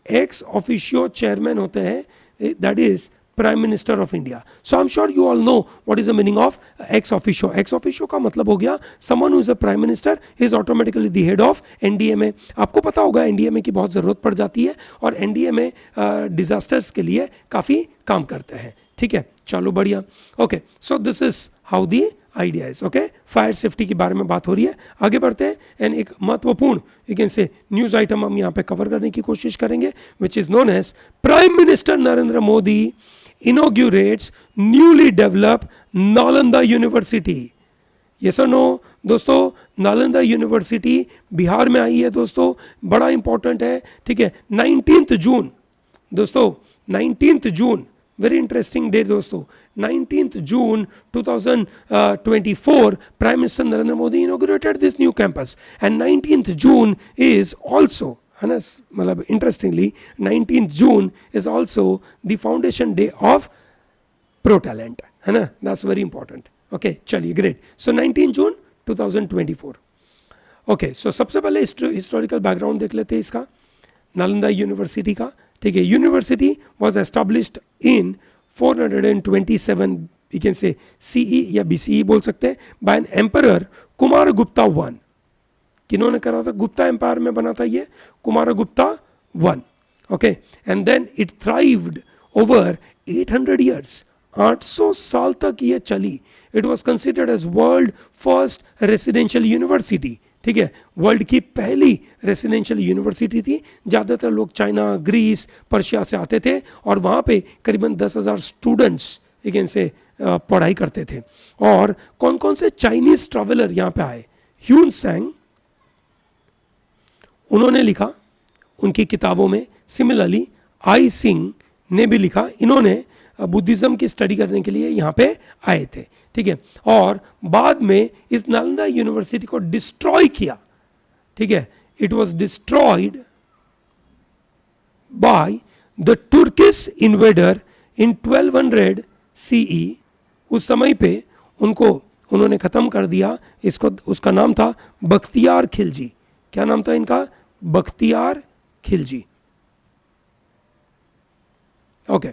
एक्स ऑफिशियो चेयरमैन होते हैं, that is prime minister of India. So I am sure you all know what is the meaning of ex officio. Ex officio का मतलब हो गया someone who is a prime minister is automatically the head of NDMA. आपको पता होगा NDMA की बहुत ज़रूरत पड़ जाती है और एनडीएमए डिजास्टर्स के लिए काफ़ी काम करते हैं, ठीक है। चलो बढ़िया, okay. So this is how the idea is, okay. Fire safety के बारे में बात हो रही है, आगे बढ़ते हैं। एंड एक महत्वपूर्ण you can say news item हम यहाँ पे कवर करने की कोशिश करेंगे which is known as prime minister Narendra Modi inaugurates newly developed Nalanda university. Yes और नो दोस्तों, नालंदा यूनिवर्सिटी बिहार में आई है दोस्तों, बड़ा इंपॉर्टेंट है, ठीक है। 19 जून दोस्तों, 19 जून, वेरी इंटरेस्टिंग डे दोस्तों, 19 June 2024 Prime Minister Narendra Modi inaugurated this new campus and 19th June is also, है ना, मतलब interestingly 19th June is also the foundation day of ProTalent, है ना, that's very important, okay। चलिए great, so 19 June 2024, okay। so सबसे पहले historical background देख लेते हैं इसका, नालंदा यूनिवर्सिटी का, ठीक है। University was established in 427 you can say CE या BCE बोल सकते हैं, by an emperor Kumaragupta one. किन्होंने करा था? गुप्ता एम्पायर में बना था ये, Kumaragupta one, okay. And then it thrived over 800 years, 800 साल तक ये चली। It was considered as world first residential university, ठीक है, वर्ल्ड की पहली रेसिडेंशियल यूनिवर्सिटी थी। ज़्यादातर लोग चाइना, ग्रीस, पर्शिया से आते थे और वहाँ पे करीबन 10,000 स्टूडेंट्स इनसे से पढ़ाई करते थे। और कौन कौन से चाइनीज ट्रैवलर यहाँ पे आए? ह्यून सैंग, उन्होंने लिखा उनकी किताबों में। सिमिलरली आई सिंह ने भी लिखा, इन्होंने बुद्धिज्म की स्टडी करने के लिए यहाँ पे आए थे, ठीक है। और बाद में इस नालंदा यूनिवर्सिटी को डिस्ट्रॉय किया, ठीक है। It was destroyed by the Turkish invader in 1200 CE। उस समय पे उन्होंने खत्म कर दिया इसको। उसका नाम था बख्तियार खिलजी। क्या नाम था इनका? बख्तियार खिलजी, ओके।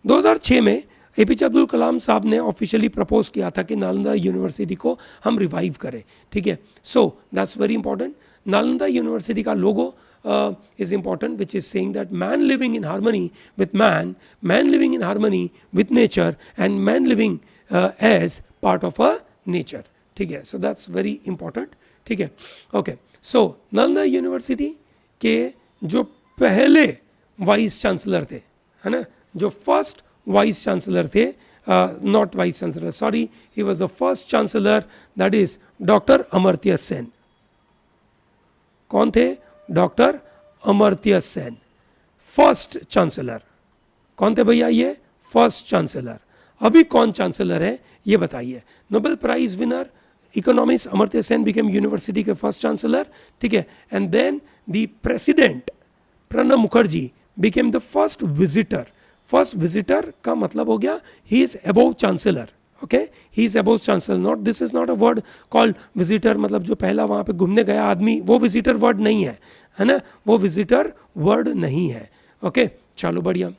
2006 में एपीजे अब्दुल कलाम साहब ने ऑफिशियली प्रपोज किया था कि नालंदा यूनिवर्सिटी को हम रिवाइव करें, ठीक है. So that's very important. Nalanda university का लोगो is important, which is saying that man living in harmony with man living in harmony with nature, and man living as part of a nature. ठीक है. So that's very important. ठीक है. Okay. So Nalanda university के जो पहले vice chancellor थे, है ना, जो फर्स्ट वाइस चांसलर थे, not vice chancellor, sorry, he was the first chancellor, that is doctor Amartya Sen. कौन थे? Doctor Amartya Sen, first chancellor. कौन थे भैया ये? First chancellor. अभी कौन चांसलर है ये बताइए? Nobel prize winner economics Amartya Sen became university के फर्स्ट चांसलर, ठीक है. And then the president Pranab Mukherjee became the first visitor. First visitor का मतलब हो गया he is above chancellor. Okay, he is above chancellor. Not, this is not a word called visitor, मतलब जो पहला वहां पे घूमने गया आदमी, वो विजिटर वर्ड नहीं है ना, वो विजिटर वर्ड नहीं है. ओके, चलो बढ़िया,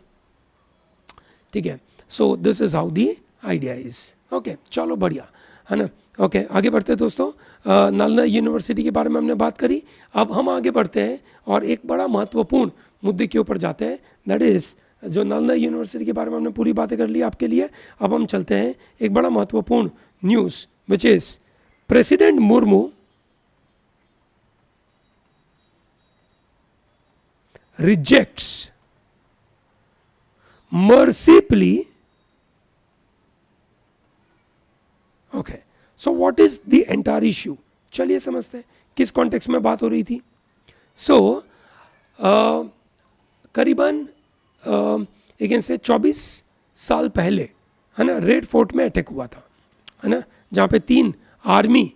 ठीक है. So this is how the idea is. Okay, चलो बढ़िया, है ना. ओके, आगे बढ़ते हैं दोस्तों. नालंदा यूनिवर्सिटी के बारे में हमने बात करी. अब हम आगे बढ़ते हैं और एक बड़ा महत्वपूर्ण मुद्दे के ऊपर जाते हैं, दैट इज, जो नालंदा यूनिवर्सिटी के बारे में हमने पूरी बातें कर ली आपके लिए. अब हम चलते हैं एक बड़ा महत्वपूर्ण news, which is president Murmu rejects mercy plea. Okay, so what is the entire issue? चलिए समझते हैं किस कॉन्टेक्स्ट में बात हो रही थी. सो करीबन एक से 24 साल पहले, है ना, रेड फोर्ट में अटैक हुआ था, है ना, जहाँ पे 3 आर्मी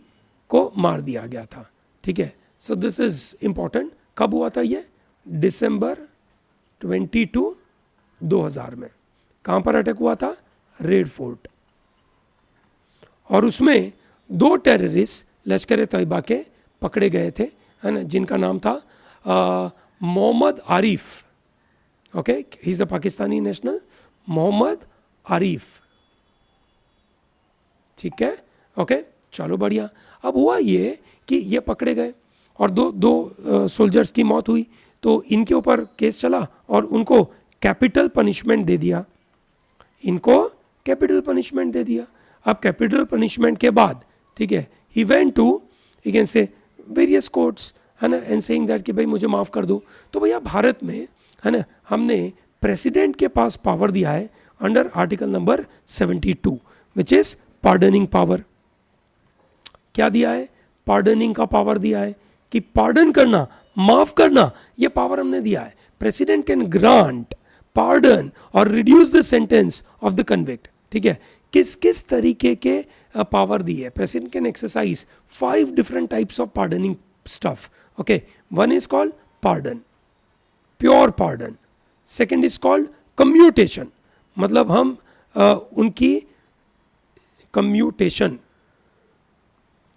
को मार दिया गया था. ठीक है. So this is important. कब हुआ था ये? दिसंबर 22, 2000 में. कहाँ पर अटैक हुआ था? Red fort. और उसमें 2 टेररिस्ट लश्कर ए तैयबा के पकड़े गए थे, है ना, जिनका नाम था Mohammad Arif. Okay, he is a Pakistani national, Mohammad Arif. ठीक है. ओके, चलो बढ़िया. अब हुआ ये कि ये पकड़े गए और दो सोल्जर्स की मौत हुई, तो इनके ऊपर केस चला और उनको कैपिटल पनिशमेंट दे दिया. इनको कैपिटल पनिशमेंट दे दिया. अब कैपिटल पनिशमेंट के बाद, ठीक है, he went to, you can say, various courts, है ना, एंड सेइंग दैट कि भाई मुझे माफ़ कर दो. तो भैया भारत में, है ना, हमने प्रेसिडेंट के पास पावर दिया है under article number 72, which is pardoning power. क्या दिया है? पार्डनिंग का पावर दिया है कि पार्डन करना, माफ करना, ये पावर हमने दिया है. प्रेसिडेंट कैन ग्रांट पार्डन और reduce the sentence of the convict. ठीक है. किस किस तरीके के पावर दी है? President can exercise 5 different types of pardoning stuff. Okay, one is called pardon, pure pardon. Second is called commutation, मतलब हम उनकी कम्यूटेशन,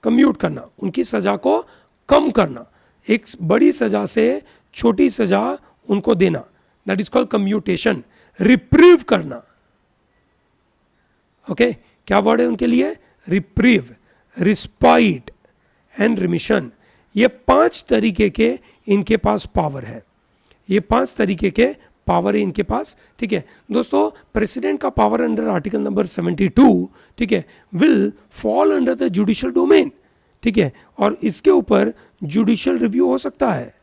कम्यूट करना, उनकी सजा को कम करना, एक बड़ी सजा से छोटी सजा उनको देना, that is called commutation. Reprieve करना. ओके, क्या वर्ड है उनके लिए? Reprieve, respite and remission. ये 5 तरीके के इनके पास पावर है. ये 5 तरीके के पावर है इनके पास. ठीक है दोस्तों, प्रेसिडेंट का पावर अंडर आर्टिकल नंबर 72, ठीक है, will fall under the judicial domain. ठीक है, और इसके ऊपर जुडिशियल रिव्यू हो सकता है.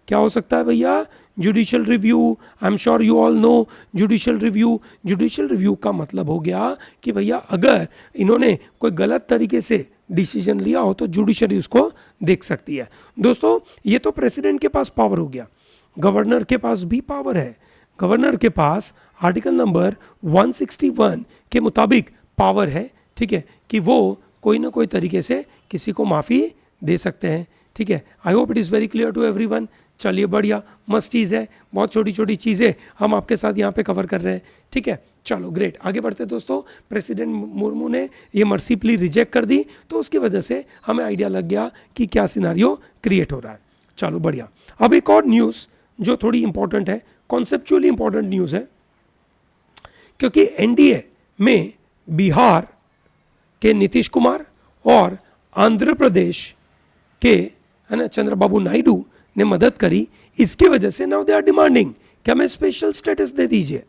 क्या हो सकता है भैया? Judicial review. I am sure you all no judicial review. Judicial review का मतलब हो गया कि भैया अगर इन्होंने कोई गलत तरीके से डिसीजन लिया हो तो जुडिशरी उसको देख सकती है. दोस्तों, ये तो प्रेसिडेंट के पास पावर हो गया. गवर्नर के पास भी पावर है. गवर्नर के पास आर्टिकल नंबर 161 के मुताबिक पावर है. ठीक है, कि वो कोई ना कोई तरीके से किसी को माफ़ी दे सकते हैं. ठीक है. I hope it is very clear to everyone. चलिए बढ़िया, मस्त चीज़ है. बहुत छोटी छोटी चीज़ें हम आपके साथ यहाँ पे कवर कर रहे हैं. ठीक है, चलो ग्रेट. आगे बढ़ते दोस्तों. प्रेसिडेंट मुर्मू ने ये मर्सी प्ली रिजेक्ट कर दी, तो उसकी वजह से हमें आइडिया लग गया कि क्या सिनारियो क्रिएट हो रहा है. चलो बढ़िया. अब एक और न्यूज़ जो थोड़ी इंपॉर्टेंट है, कॉन्सेप्चुअली इंपॉर्टेंट न्यूज़ है, क्योंकि एनडीए में बिहार के नीतीश कुमार और आंध्र प्रदेश के है ना चंद्रबाबू नायडू ने मदद करी, इसकी वजह से नाउ दे आर डिमांडिंग कि हमें स्पेशल स्टेटस दे दीजिए.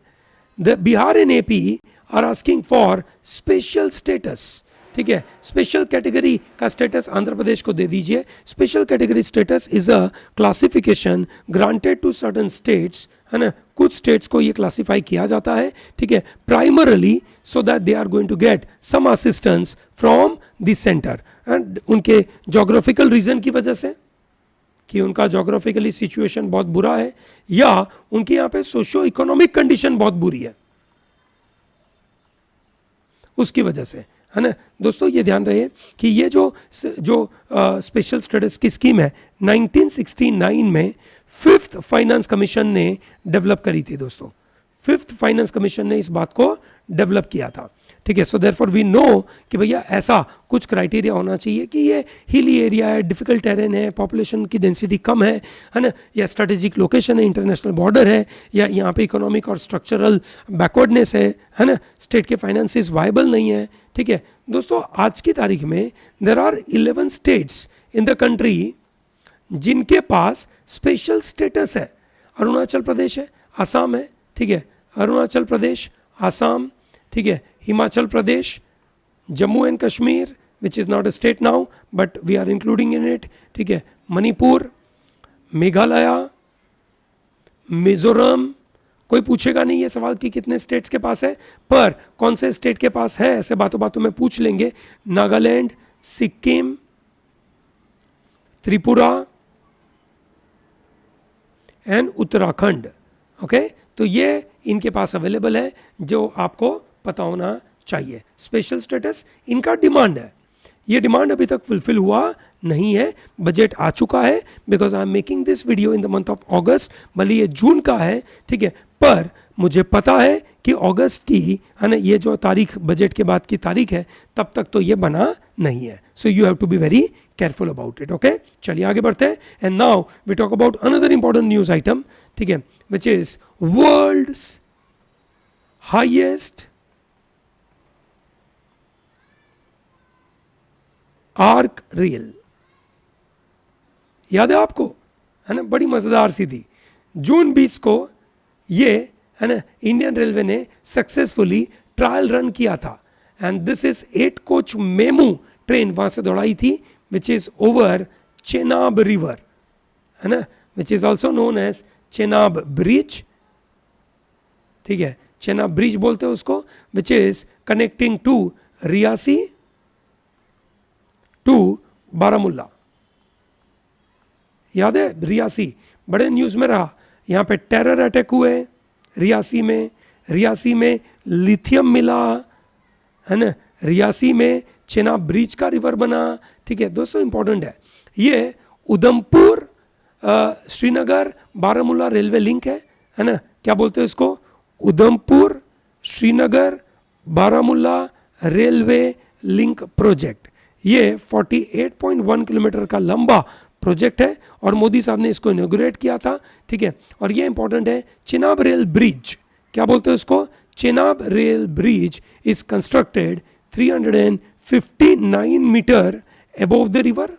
The Bihar and AP are asking for special status. ठीक है, स्पेशल कैटेगरी का स्टेटस आंध्र प्रदेश को दे दीजिए. Special category status is a classification granted to certain states, है ना, कुछ स्टेट्स को ये क्लासिफाई किया जाता है. ठीक है, primarily so that they are going to get some assistance from the centre. उनके जोग्राफिकल रीजन की वजह से कि उनका जोग्राफिकली सिचुएशन बहुत बुरा है, या उनके यहाँ पे सोशियो इकोनॉमिक कंडीशन बहुत बुरी है, उसकी वजह से, है ना. दोस्तों ये ध्यान रहे कि ये जो स्पेशल स्टेटस की स्कीम है 1969 में फिफ्थ फाइनेंस कमीशन ने डेवलप करी थी. दोस्तों फिफ्थ फाइनेंस कमीशन ने इस बात को डेवलप किया था. ठीक है, सो देयरफॉर वी नो कि भैया ऐसा कुछ क्राइटेरिया होना चाहिए कि ये हिली एरिया है, डिफिकल्ट टेरेन है, पॉपुलेशन की डेंसिटी कम है ना, या स्ट्रेटेजिक लोकेशन है, इंटरनेशनल बॉर्डर है, या यहाँ पे इकोनॉमिक और स्ट्रक्चरल बैकवर्डनेस है ना, स्टेट के फाइनेंसिस वायबल नहीं है. ठीक है दोस्तों, आज की तारीख में there are 11 states in the country जिनके पास स्पेशल स्टेटस है. अरुणाचल प्रदेश है, आसाम है. ठीक है, अरुणाचल प्रदेश, आसाम, ठीक है, Himachal Pradesh, Jammu and Kashmir which is not a state now but we are including in it. ठीक है, मणिपुर, मेघालय, मिजोरम. कोई पूछेगा नहीं ये सवाल कि कितने स्टेट्स के पास है, पर कौन से स्टेट के पास है ऐसे बातों बातों में पूछ लेंगे. नागालैंड, सिक्किम, त्रिपुरा एंड उत्तराखंड. ओके, तो ये इनके पास अवेलेबल है, जो आपको पता होना चाहिए. स्पेशल स्टेटस इनका डिमांड है, ये डिमांड अभी तक फुलफिल हुआ नहीं है. बजट आ चुका है, because I am making this video in the month of अगस्त. भले ये जून का है, ठीक है, पर मुझे पता है कि अगस्त की, है ना, ये जो तारीख बजट के बाद की तारीख है, तब तक तो ये बना नहीं है. So you have to be very careful about it. Okay, चलिए आगे बढ़ते हैं. And now we talk about another important news item. ठीक है, which is world's highest arch rail. याद है आपको, है ना, बड़ी मजेदार सी थी. जून 20 को ये, है ना, इंडियन रेलवे ने सक्सेसफुली ट्रायल रन किया था. And this is 8 coach MEMU train वहां से दौड़ाई थी, which is over Chenab river, है ना, which is also known as Chenab bridge. ठीक है, चेनाब ब्रिज बोलते हैं उसको, which is connecting to Reasi to Baramulla. याद है रियासी, बड़े न्यूज में रहा. यहाँ पे टेरर अटैक हुए रियासी में लिथियम मिला, है ना, रियासी में चेनाब ब्रिज का रिवर बना. ठीक है दोस्तों, इंपॉर्टेंट है ये. उधमपुर श्रीनगर बारामुल्ला रेलवे लिंक है ना, क्या बोलते हैं इसको, Udhampur Srinagar Baramulla railway link project. ये 48.1 किलोमीटर का लंबा प्रोजेक्ट है और मोदी साहब ने इसको इनॉग्रेट किया था. ठीक है, और ये इंपॉर्टेंट है. चेनाब रेल ब्रिज, क्या बोलते हैं उसको, Chenab rail bridge is constructed 359 metre above the river.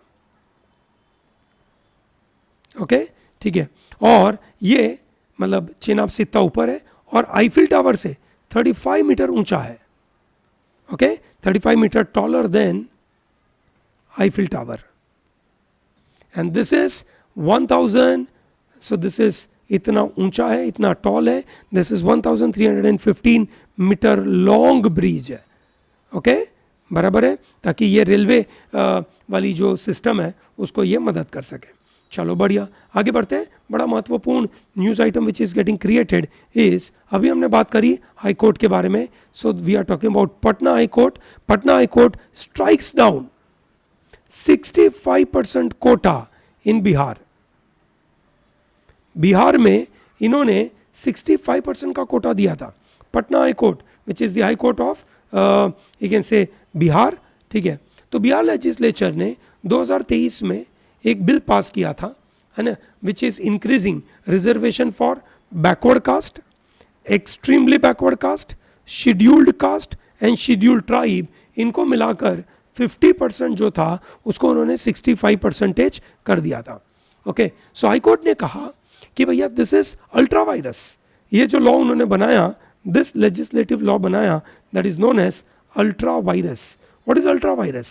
Okay, ठीक है, और ये मतलब चेनाब से इतना ऊपर है और आईफिल टावर से 35 मीटर ऊंचा है. Okay, 35 metre taller than Eiffel Tower. And this is 1000, so this is इतना ऊंचा है, इतना टॉल है. This is 1315 metre long bridge है. ओके, बराबर है, ताकि ये रेलवे वाली जो सिस्टम है उसको ये मदद कर सके. चलो बढ़िया, आगे बढ़ते हैं. बड़ा महत्वपूर्ण news item which is getting created is, अभी हमने बात करी हाई कोर्ट के बारे में. So we are talking about Patna high court. Patna high court strikes down 65% quota in Bihar. Bihar में इन्होंने 65% का कोटा दिया था. Patna high court which is the high court of you can say Bihar. ठीक है, तो बिहार लेजिस्लेचर ने 2023 में एक बिल पास किया था, है ना, which is increasing reservation for backward caste, extremely backward caste, scheduled caste and scheduled tribe, इनको मिलाकर 50% जो था उसको उन्होंने 65% कर दिया था। ओके, सो हाई कोर्ट ने कहा कि भैया दिस इज अल्ट्रा वायरस, ये जो लॉ उन्होंने बनाया, दिस लेजिस्लेटिव लॉ बनाया, that is known as ultra vires. What is ultra vires?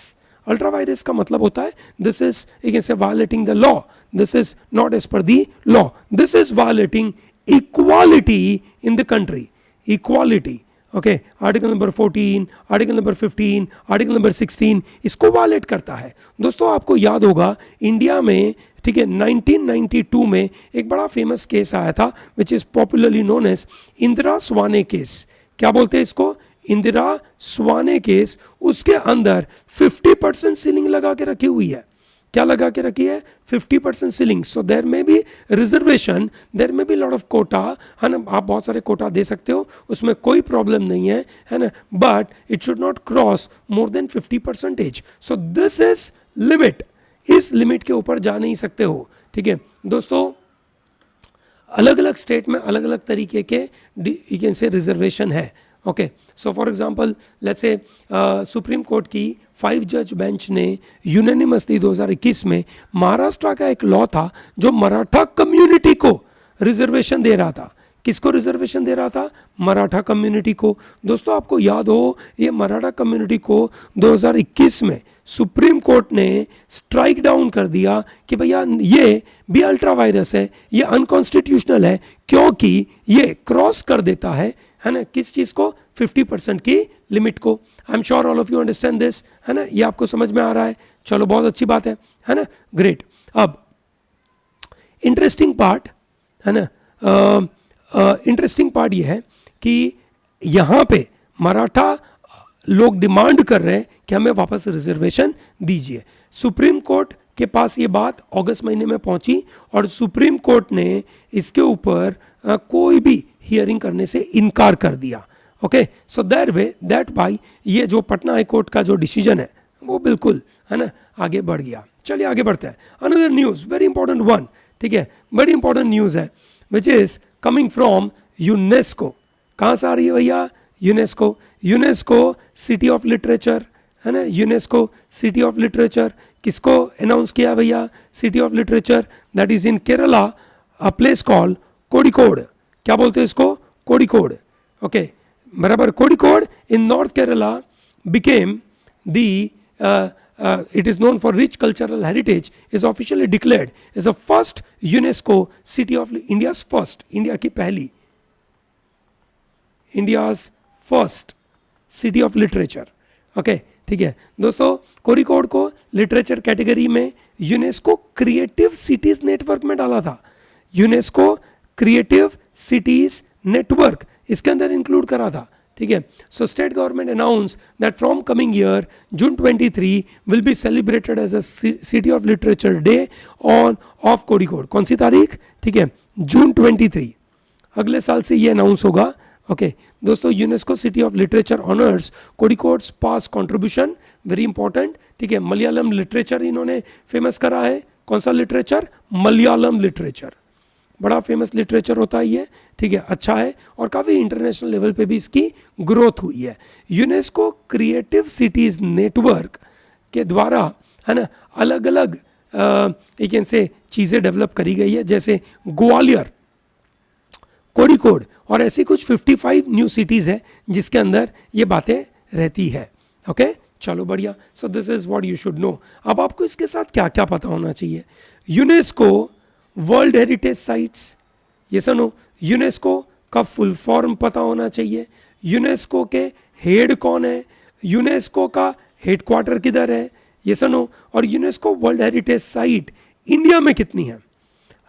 Ultra vires का मतलब होता है this is you can say violating the law, this is not as per the law, this is violating equality in the country, equality. Okay, article number 14, article number 15, article number 16 इसको violet करता है। दोस्तों आपको याद होगा India में, ठीक है, 1992 में एक बड़ा फेमस केस आया था which is popularly known as Indra Sawhney case. क्या बोलते हैं इसको? इंदिरा स्वाने केस। उसके अंदर 50% सीलिंग लगा के रखी हुई है। क्या लगा के रखी है? 50% सीलिंग। सो देयर में बी रिजर्वेशन, देयर में बी लॉट ऑफ कोटा, है ना, आप बहुत सारे कोटा दे सकते हो, उसमें कोई प्रॉब्लम नहीं है ना, but it should not cross more than 50%। So this is limit, इस लिमिट के ऊपर जा नहीं सकते हो। ठीक है दोस्तों, अलग अलग स्टेट में अलग अलग तरीके के यू कैन से रिजर्वेशन है। Okay, so for example let's say supreme court की 5 जज बेंच ने यूनानिमसली 2021 में महाराष्ट्र का एक लॉ था जो मराठा कम्युनिटी को रिजर्वेशन दे रहा था। किसको रिजर्वेशन दे रहा था? मराठा कम्युनिटी को। दोस्तों आपको याद हो, ये मराठा कम्युनिटी को 2021 में सुप्रीम कोर्ट ने स्ट्राइक डाउन कर दिया कि भैया ये भी अल्ट्रा वायरस है, ये अनकॉन्स्टिट्यूशनल है, क्योंकि ये क्रॉस कर देता है ना, किस चीज को? 50% की लिमिट को। आई am sure all of you understand this, है ना, ये आपको समझ में आ रहा है। चलो बहुत अच्छी बात है ना, ग्रेट। अब इंटरेस्टिंग पार्ट है ना, इंटरेस्टिंग पार्ट ये है कि यहां पे मराठा लोग डिमांड कर रहे हैं कि हमें वापस रिजर्वेशन दीजिए। सुप्रीम कोर्ट के पास ये बात अगस्त महीने में पहुंची और सुप्रीम कोर्ट ने इसके ऊपर कोई भी हियरिंग करने से इनकार कर दिया। ओके, सो दैट बाय ये जो पटना हाई कोर्ट का जो डिसीजन है वो बिल्कुल, है ना, आगे बढ़ गया। चलिए आगे बढ़ते हैं। Another news, very important one, ठीक है, बड़ी इंपॉर्टेंट न्यूज है which is coming from UNESCO. कहां से आ रही है भैया? UNESCO. UNESCO city of literature, है ना, यूनेस्को सिटी ऑफ लिटरेचर किसको अनाउंस किया भैया? City of literature, that is in Kerala, a place called Kozhikode. क्या बोलते हैं इसको? कोड़िकोड। ओके, बराबर। Kozhikode in north Kerala became the it is known for rich cultural heritage, is officially declared as the first UNESCO city of India's first, India की पहली, India's first city of literature। Okay, ठीक है दोस्तों, कोड़िकोड को लिटरेचर कैटेगरी में UNESCO creative cities network में डाला था। यूनेस्को क्रिएटिव सिटीज नेटवर्क इसके अंदर इंक्लूड करा था। ठीक है, so state government announce that from coming year June 23 will be celebrated as a city of literature day on of Kozhikode. कौन सी तारीख? ठीक है, जून 23, अगले साल से ये अनाउंस होगा। ओके दोस्तों, UNESCO city of literature honours Kozhikode's past contribution, very important. ठीक है, मलयालम लिटरेचर इन्होंने फेमस करा है। कौन सा लिटरेचर? मलयालम लिटरेचर, बड़ा फेमस लिटरेचर होता है ये। ठीक है, अच्छा है और काफ़ी इंटरनेशनल लेवल पे भी इसकी ग्रोथ हुई है। यूनेस्को क्रिएटिव सिटीज नेटवर्क के द्वारा, है ना, अलग अलग एक इनसे चीज़ें डेवलप करी गई है, जैसे ग्वालियर, कोड़िकोड और ऐसी कुछ 55 न्यू सिटीज़ है जिसके अंदर ये बातें रहती है। ओके, चलो बढ़िया। So this is what you should no. अब आपको इसके साथ क्या क्या पता होना चाहिए। यूनेस्को वर्ल्ड हेरिटेज साइट्स, ये सुनो, यूनेस्को का फुल फॉर्म पता होना चाहिए। यूनेस्को के हेड कौन है? यूनेस्को का हेडक्वार्टर किधर है? ये सुनो, और UNESCO world heritage site India में कितनी है?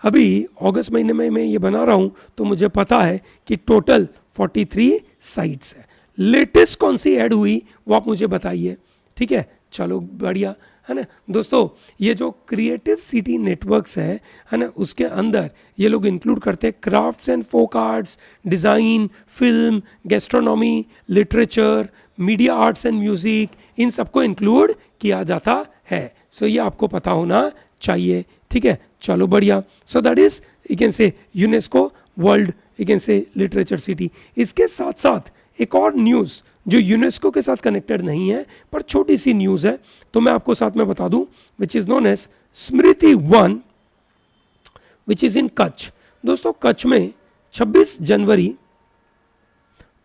अभी अगस्त महीने में मैं ये बना रहा हूँ तो मुझे पता है कि टोटल 43 साइट्स है। लेटेस्ट कौन सी ऐड हुई वो आप मुझे बताइए। ठीक है, चलो बढ़िया, है ना दोस्तों। ये जो क्रिएटिव सिटी नेटवर्क्स है ना, उसके अंदर ये लोग इंक्लूड करते हैं crafts and folk arts, design, film, gastronomy, literature, media arts and music, इन सबको इंक्लूड किया जाता है। सो ये आपको पता होना चाहिए। ठीक है, चलो बढ़िया। सो दैट इज यू कैन से यूनेस्को वर्ल्ड यू कैन से लिटरेचर सिटी। इसके साथ साथ एक और न्यूज़ जो यूनेस्को के साथ कनेक्टेड नहीं है पर छोटी सी न्यूज़ है, तो मैं आपको साथ में बता दूं, which is known as Smriti Van, which is in Kutch. दोस्तों कच्छ में 26 जनवरी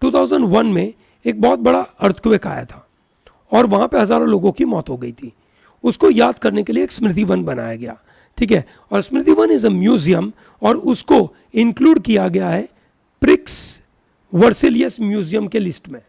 2001 में एक बहुत बड़ा अर्थक्वेक आया था और वहाँ पे हज़ारों लोगों की मौत हो गई थी। उसको याद करने के लिए एक स्मृति वन बनाया गया, ठीक है। और स्मृति वन इज़ अ म्यूजियम और उसको इंक्लूड किया गया है प्रिक्स वर्सिलियस म्यूजियम के लिस्ट में।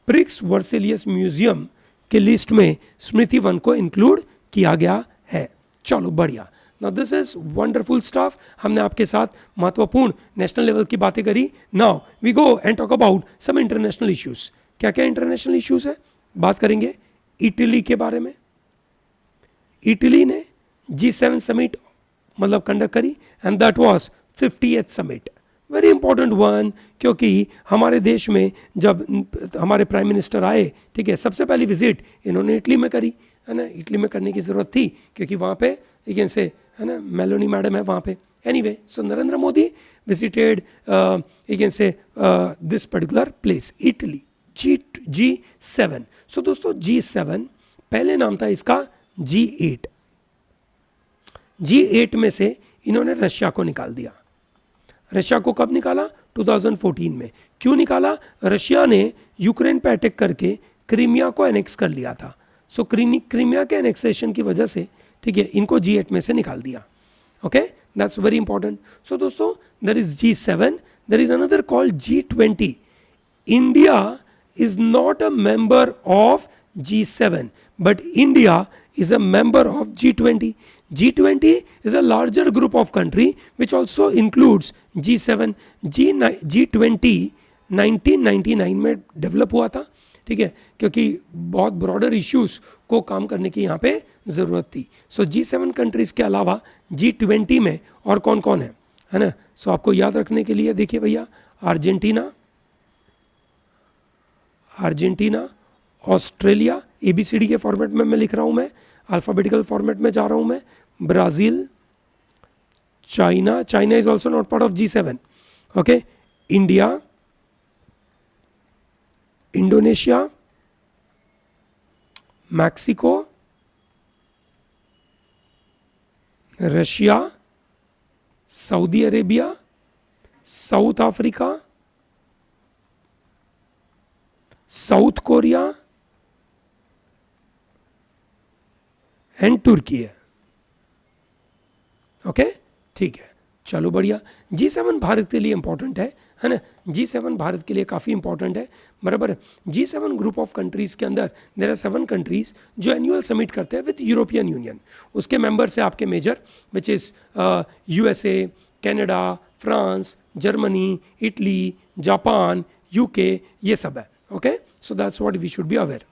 प्रिक्स वर्सिलियस म्यूजियम के लिस्ट में स्मृति वन को इंक्लूड किया गया है। चलो बढ़िया। Now this is wonderful stuff. हमने आपके साथ महत्वपूर्ण नेशनल लेवल की बातें करी। Now we go and talk about some international issues. क्या क्या इंटरनेशनल इश्यूज है, बात करेंगे इटली के बारे में। इटली ने G7 समिट मतलब कंडक्ट करी and that was 50th summit, very important one, क्योंकि हमारे देश में जब हमारे प्राइम मिनिस्टर आए, ठीक है, सबसे पहली विजिट इन्होंने इटली में करी, है ना। इटली में करने की ज़रूरत थी क्योंकि वहाँ पे एक से, है ना, मेलोनी मैडम है वहाँ पे। एनीवे, सो नरेंद्र मोदी विजिटेड एक से this particular place, Italy, G7। सो दोस्तों G7 पहले नाम था इसका G8। G8 में से इन्होंने रशिया को निकाल दिया। रशिया को कब निकाला? 2014 में। क्यों निकाला? रशिया ने यूक्रेन पे अटैक करके क्रीमिया को एनेक्स कर लिया था। सो क्रीमिया के एनेक्सेशन की वजह से, ठीक है, इनको G8 में से निकाल दिया। Okay, that's very important. So दोस्तों there is G7, there is another called G20। India is not a member of G7, but India is a member of G20. G20 is a larger group of country which also includes G7. G20 1999 में develop हुआ था, ठीक है, क्योंकि बहुत broader issues को काम करने की यहाँ पे ज़रूरत थी। सो G7 कंट्रीज़ के अलावा G20 में और कौन कौन है ना। सो आपको याद रखने के लिए देखिए भैया, अर्जेंटीना, ऑस्ट्रेलिया, ABCD के फॉर्मेट में मैं लिख रहा हूँ, मैं अल्फ़ाबेटिकल फॉर्मेट में जा रहा हूँ मैं, Brazil, China is also not part of G7, okay, India, Indonesia, Mexico, Russia, Saudi Arabia, South Africa, South Korea and तुर्की है। ओके, ठीक है, चलो बढ़िया। G7 भारत के लिए इंपॉर्टेंट है ना। G7 भारत के लिए काफ़ी इंपॉर्टेंट है, बराबर। G7 ग्रुप ऑफ कंट्रीज़ के अंदर देयर आर 7 कंट्रीज़ जो एनुअल समिट करते हैं विद यूरोपियन यूनियन। उसके मेंबर्स है आपके major, which is USA, Canada, France, Germany, Italy, Japan, UK, ये सब है। Okay, so that's what we should be aware.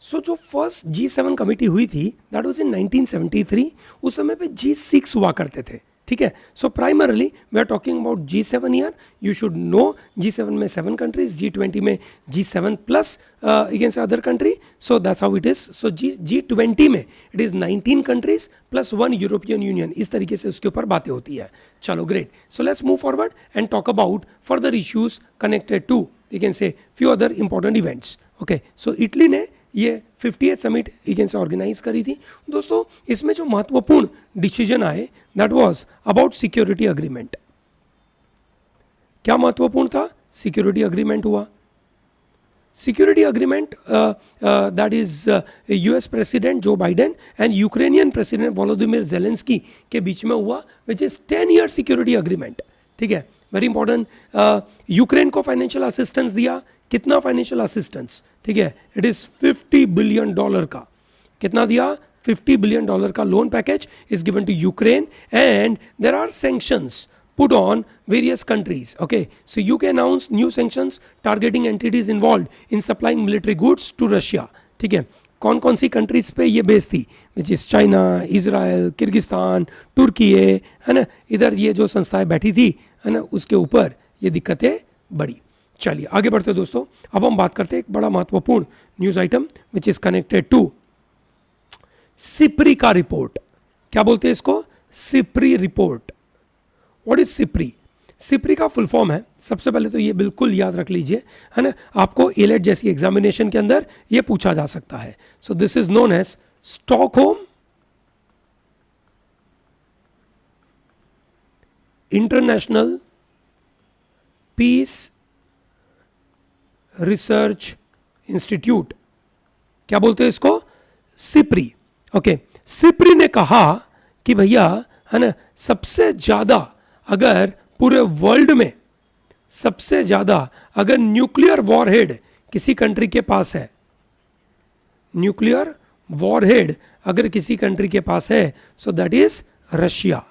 So जो फर्स्ट G7 कमेटी हुई थी दैट वाज इन 1973। उस समय पे G6 हुआ करते थे, ठीक है। So primarily we are talking about G7 year. You should know G7 में 7 कंट्रीज, G20 में G7 plus against other country. So that's how it is. So G20 में it is 19 countries plus 1 European Union. इस तरीके से उसके ऊपर बातें होती है। चलो great. So let's move forward and talk about further issues connected to you can say few other important events. Okay, so Italy ने ये 50th समिट इगेंस्ट ऑर्गेनाइज करी थी। दोस्तों इसमें जो महत्वपूर्ण डिसीजन आए that was about security agreement. क्या महत्वपूर्ण था? सिक्योरिटी अग्रीमेंट हुआ। Security agreement that is US president Joe Biden and Ukrainian president Volodymyr Zelensky के बीच में हुआ, which is 10 year security agreement, ठीक है, वेरी इंपॉर्टेंट। यूक्रेन को फाइनेंशियल असिस्टेंस दिया। कितना फाइनेंशियल असिस्टेंस? ठीक है, इट इज $50 बिलियन का। कितना दिया? $50 बिलियन का loan package is given to Ukraine and there are sanctions put on various countries. Okay, so UK announced new sanctions targeting entities involved in supplying military goods to Russia. ठीक है, कौन कौन सी countries पे ये base थी? Which is China, Israel, Kyrgyzstan, तुर्की है ना। इधर ये जो संस्थाएं बैठी थी, है ना, उसके ऊपर ये दिक्कतें बढ़ी। चलिए आगे बढ़ते दोस्तों। अब हम बात करते हैं एक बड़ा महत्वपूर्ण news item which is connected to SIPRI का रिपोर्ट। क्या बोलते हैं इसको? SIPRI report. What is SIPRI? सिप्री का फुल फॉर्म है, सबसे पहले तो ये बिल्कुल याद रख लीजिए, है ना, आपको एलेट जैसी एग्जामिनेशन के अंदर ये पूछा जा सकता है. So this is known as Stockholm International Peace Research Institute. क्या बोलते हैं इसको? सिप्री. ओके, सिप्री ने कहा कि भैया, है ना, सबसे ज्यादा अगर पूरे वर्ल्ड में सबसे ज्यादा अगर न्यूक्लियर वॉरहेड किसी कंट्री के पास है, न्यूक्लियर वॉरहेड अगर किसी कंट्री के पास है, सो दैट इज रशिया.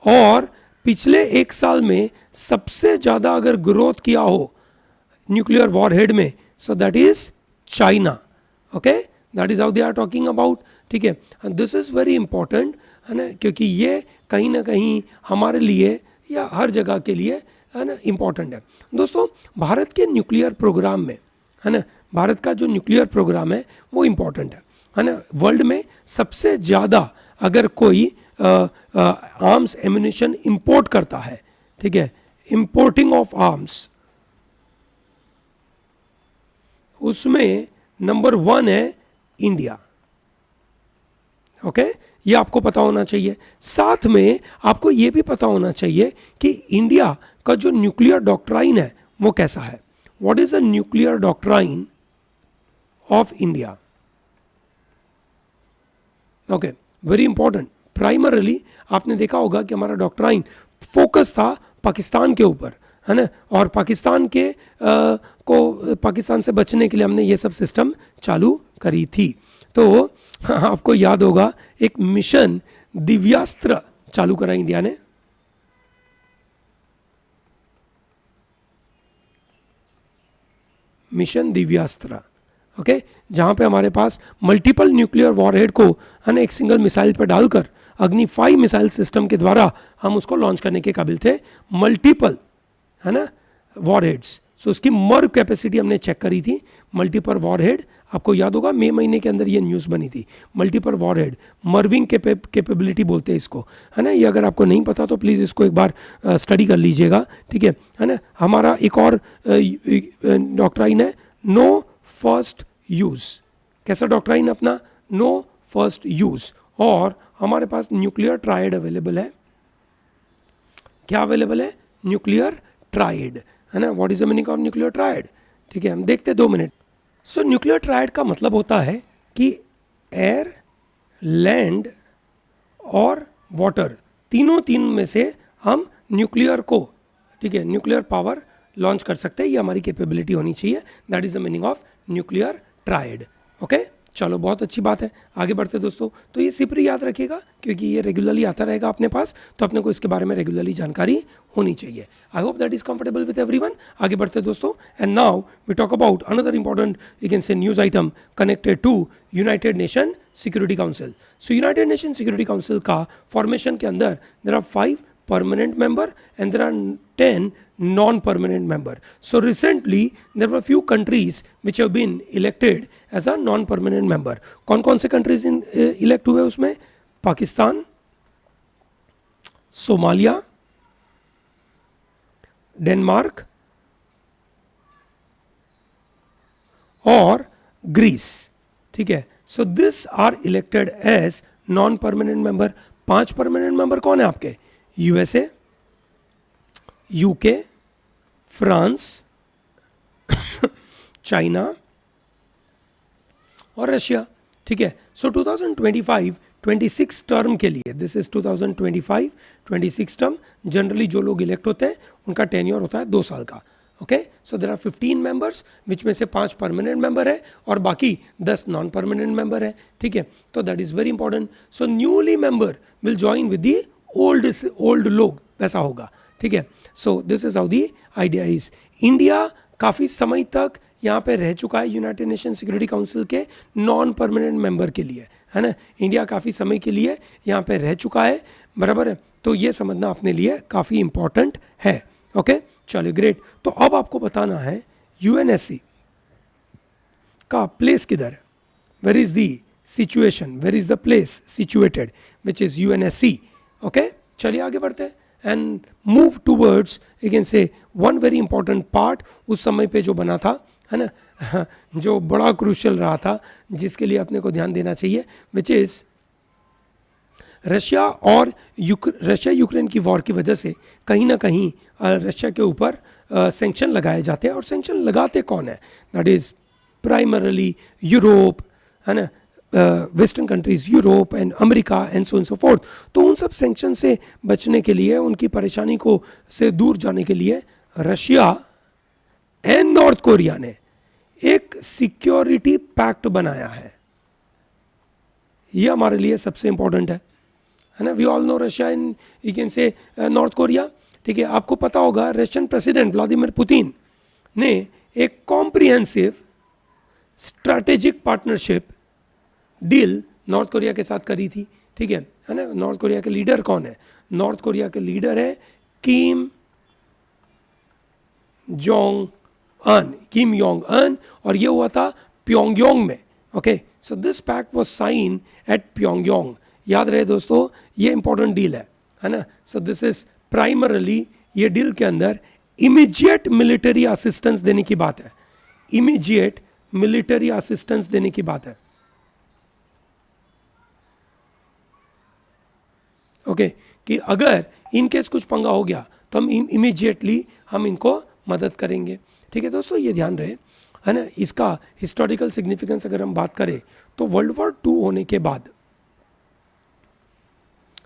और पिछले 1 साल में सबसे ज्यादा अगर ग्रोथ किया हो न्यूक्लियर वॉरहेड में, so that is China. Okay, that is how they are talking about. ठीक है, दिस इज वेरी इंपॉर्टेंट, है ना, क्योंकि ये कहीं ना कहीं हमारे लिए या हर जगह के लिए, है ना, इम्पॉर्टेंट है. दोस्तों, भारत के न्यूक्लियर प्रोग्राम में, है ना, भारत का जो न्यूक्लियर प्रोग्राम है वो इम्पॉर्टेंट है ना. वर्ल्ड में सबसे ज़्यादा अगर कोई आर्म्स एम्यूनिशन इंपोर्ट करता है, ठीक है, इंपोर्टिंग ऑफ आर्म्स, उसमें नंबर 1 है इंडिया. ओके, ये आपको पता होना चाहिए. साथ में आपको ये भी पता होना चाहिए कि इंडिया का जो न्यूक्लियर डॉक्ट्राइन है वो कैसा है. What is the nuclear doctrine of India? Okay, very important. Primarily आपने देखा होगा कि हमारा डॉक्ट्राइन फोकस था पाकिस्तान के ऊपर, है ना, और पाकिस्तान के पाकिस्तान से बचने के लिए हमने ये सब सिस्टम चालू करी थी. तो आपको याद होगा एक मिशन दिव्यास्त्र चालू करा इंडिया ने. मिशन दिव्यास्त्र. ओके, जहां पे हमारे पास मल्टीपल न्यूक्लियर वॉरहेड को, है ना, एक सिंगल मिसाइल पर डालकर अग्नि 5 मिसाइल सिस्टम के द्वारा हम उसको लॉन्च करने के काबिल थे. मल्टीपल, है ना, वॉरहेड्स. सो उसकी मर्व कैपेसिटी हमने चेक करी थी. मल्टीपल वॉरहेड, आपको याद होगा मई महीने के अंदर ये न्यूज़ बनी थी. मल्टीपल वॉरहेड, मर्विंग कैपेबिलिटी बोलते हैं इसको, है ना. ये अगर आपको नहीं पता तो प्लीज़ इसको एक बार स्टडी कर लीजिएगा. ठीक है ना. हमारा एक और डॉक्ट्राइन है नो फर्स्ट यूज़. कैसा डॉक्ट्राइन अपना? No first use. और हमारे पास न्यूक्लियर ट्रायड अवेलेबल है. क्या अवेलेबल है? न्यूक्लियर ट्रायड, है ना. What is the meaning of nuclear triad? ठीक है, हम देखते हैं 2 मिनट. सो न्यूक्लियर ट्रायड का मतलब होता है कि एयर, लैंड और वाटर, तीन में से हम न्यूक्लियर को, ठीक है, न्यूक्लियर पावर लॉन्च कर सकते हैं. ये हमारी कैपेबिलिटी होनी चाहिए. That is the meaning of nuclear triad. Okay, चलो, बहुत अच्छी बात है. आगे बढ़ते दोस्तों. तो ये सिप्री याद रखिएगा क्योंकि ये रेगुलरली आता रहेगा अपने पास, तो अपने को इसके बारे में रेगुलरली जानकारी होनी चाहिए. I hope that is comfortable with everyone. आगे बढ़ते दोस्तों. And now we talk about another important, you can say, news item connected to United Nation Security Council. So United Nation Security Council का formation के अंदर there are 5 permanent member and there are 10 non-permanent member. So recently there were few countries which have been elected as a non-permanent member. कौन से countries elect हुए उसमें? Pakistan, Somalia, Denmark और Greece. ठीक है. So this are elected as non-permanent member. 5 permanent member कौन है आपके? यूएसए, यूके, फ्रांस, चाइना और रशिया. ठीक है. सो 2025-26 टर्म के लिए, दिस इज 2025-26 टर्म, जनरली जो लोग इलेक्ट होते हैं उनका टेन्योर होता है 2 साल का. Okay, so there are 15 members which में से 5 परमानेंट मेंबर है और बाकी 10 नॉन परमानेंट मेंबर है. ठीक है. तो that is very important. So newly member will join with the old लोग, वैसा होगा. ठीक है. So this is how the idea is. India काफ़ी समय तक यहाँ पे रह चुका है यूनाइटेड नेशन सिक्योरिटी काउंसिल के नॉन परमानेंट मेंबर के लिए, है ना. इंडिया काफ़ी समय के लिए यहाँ पे रह चुका है, बराबर है. तो ये समझना अपने लिए काफ़ी इंपॉर्टेंट है. ओके, चलिए, ग्रेट. तो अब आपको बताना है यूएनएससी का प्लेस किधर है. Where is the situation, where is the place situated which is UNSC. Okay, चलिए आगे बढ़ते हैं. And move towards you can say one very important part उस समय पे जो बना था, है ना, जो बड़ा क्रूशियल रहा था, जिसके लिए अपने को ध्यान देना चाहिए, विच इज रशिया और रशिया यूक्रेन की वॉर की वजह से कहीं ना कहीं रशिया के ऊपर सैंक्शन लगाए जाते हैं, और सैंक्शन लगाते कौन है, दैट इज प्राइमरली यूरोप, है ना, western countries, Europe and America and so and so fourth. तो उन सब सैंक्शन से बचने के लिए, उनकी परेशानी को से दूर जाने के लिए रशिया एंड नॉर्थ कोरिया ने एक सिक्योरिटी पैक्ट बनाया है। ये हमारे लिए सबसे इंपॉर्टेंट है ना। We all know Russia and you can say North Korea, ठीक है। आपको पता होगा रशियन प्रेसिडेंट व्लादिमीर पुतिन ने एक comprehensive strategic partnership deal north Korea के साथ करी थी, ठीक है ना। नॉर्थ कोरिया के लीडर कौन है? नॉर्थ कोरिया के लीडर है किम जोंग अन, और ये हुआ था प्योंगयांग में। Okay, so this pact was sign at Pyongyang. याद रहे दोस्तों, ये इंपॉर्टेंट डील है ना। सो दिस इज प्राइमरली, ये डील के अंदर इमीडिएट मिलिट्री असिस्टेंस देने की बात है, इमीडिएट मिलिट्री असिस्टेंस देने की बात है। ओके, कि अगर इनकेस कुछ पंगा हो गया तो हम इमीडिएटली हम इनको मदद करेंगे, ठीक है दोस्तों, ये ध्यान रहे, है ना। इसका हिस्टोरिकल सिग्निफिकेंस अगर हम बात करें तो वर्ल्ड वॉर 2 होने के बाद,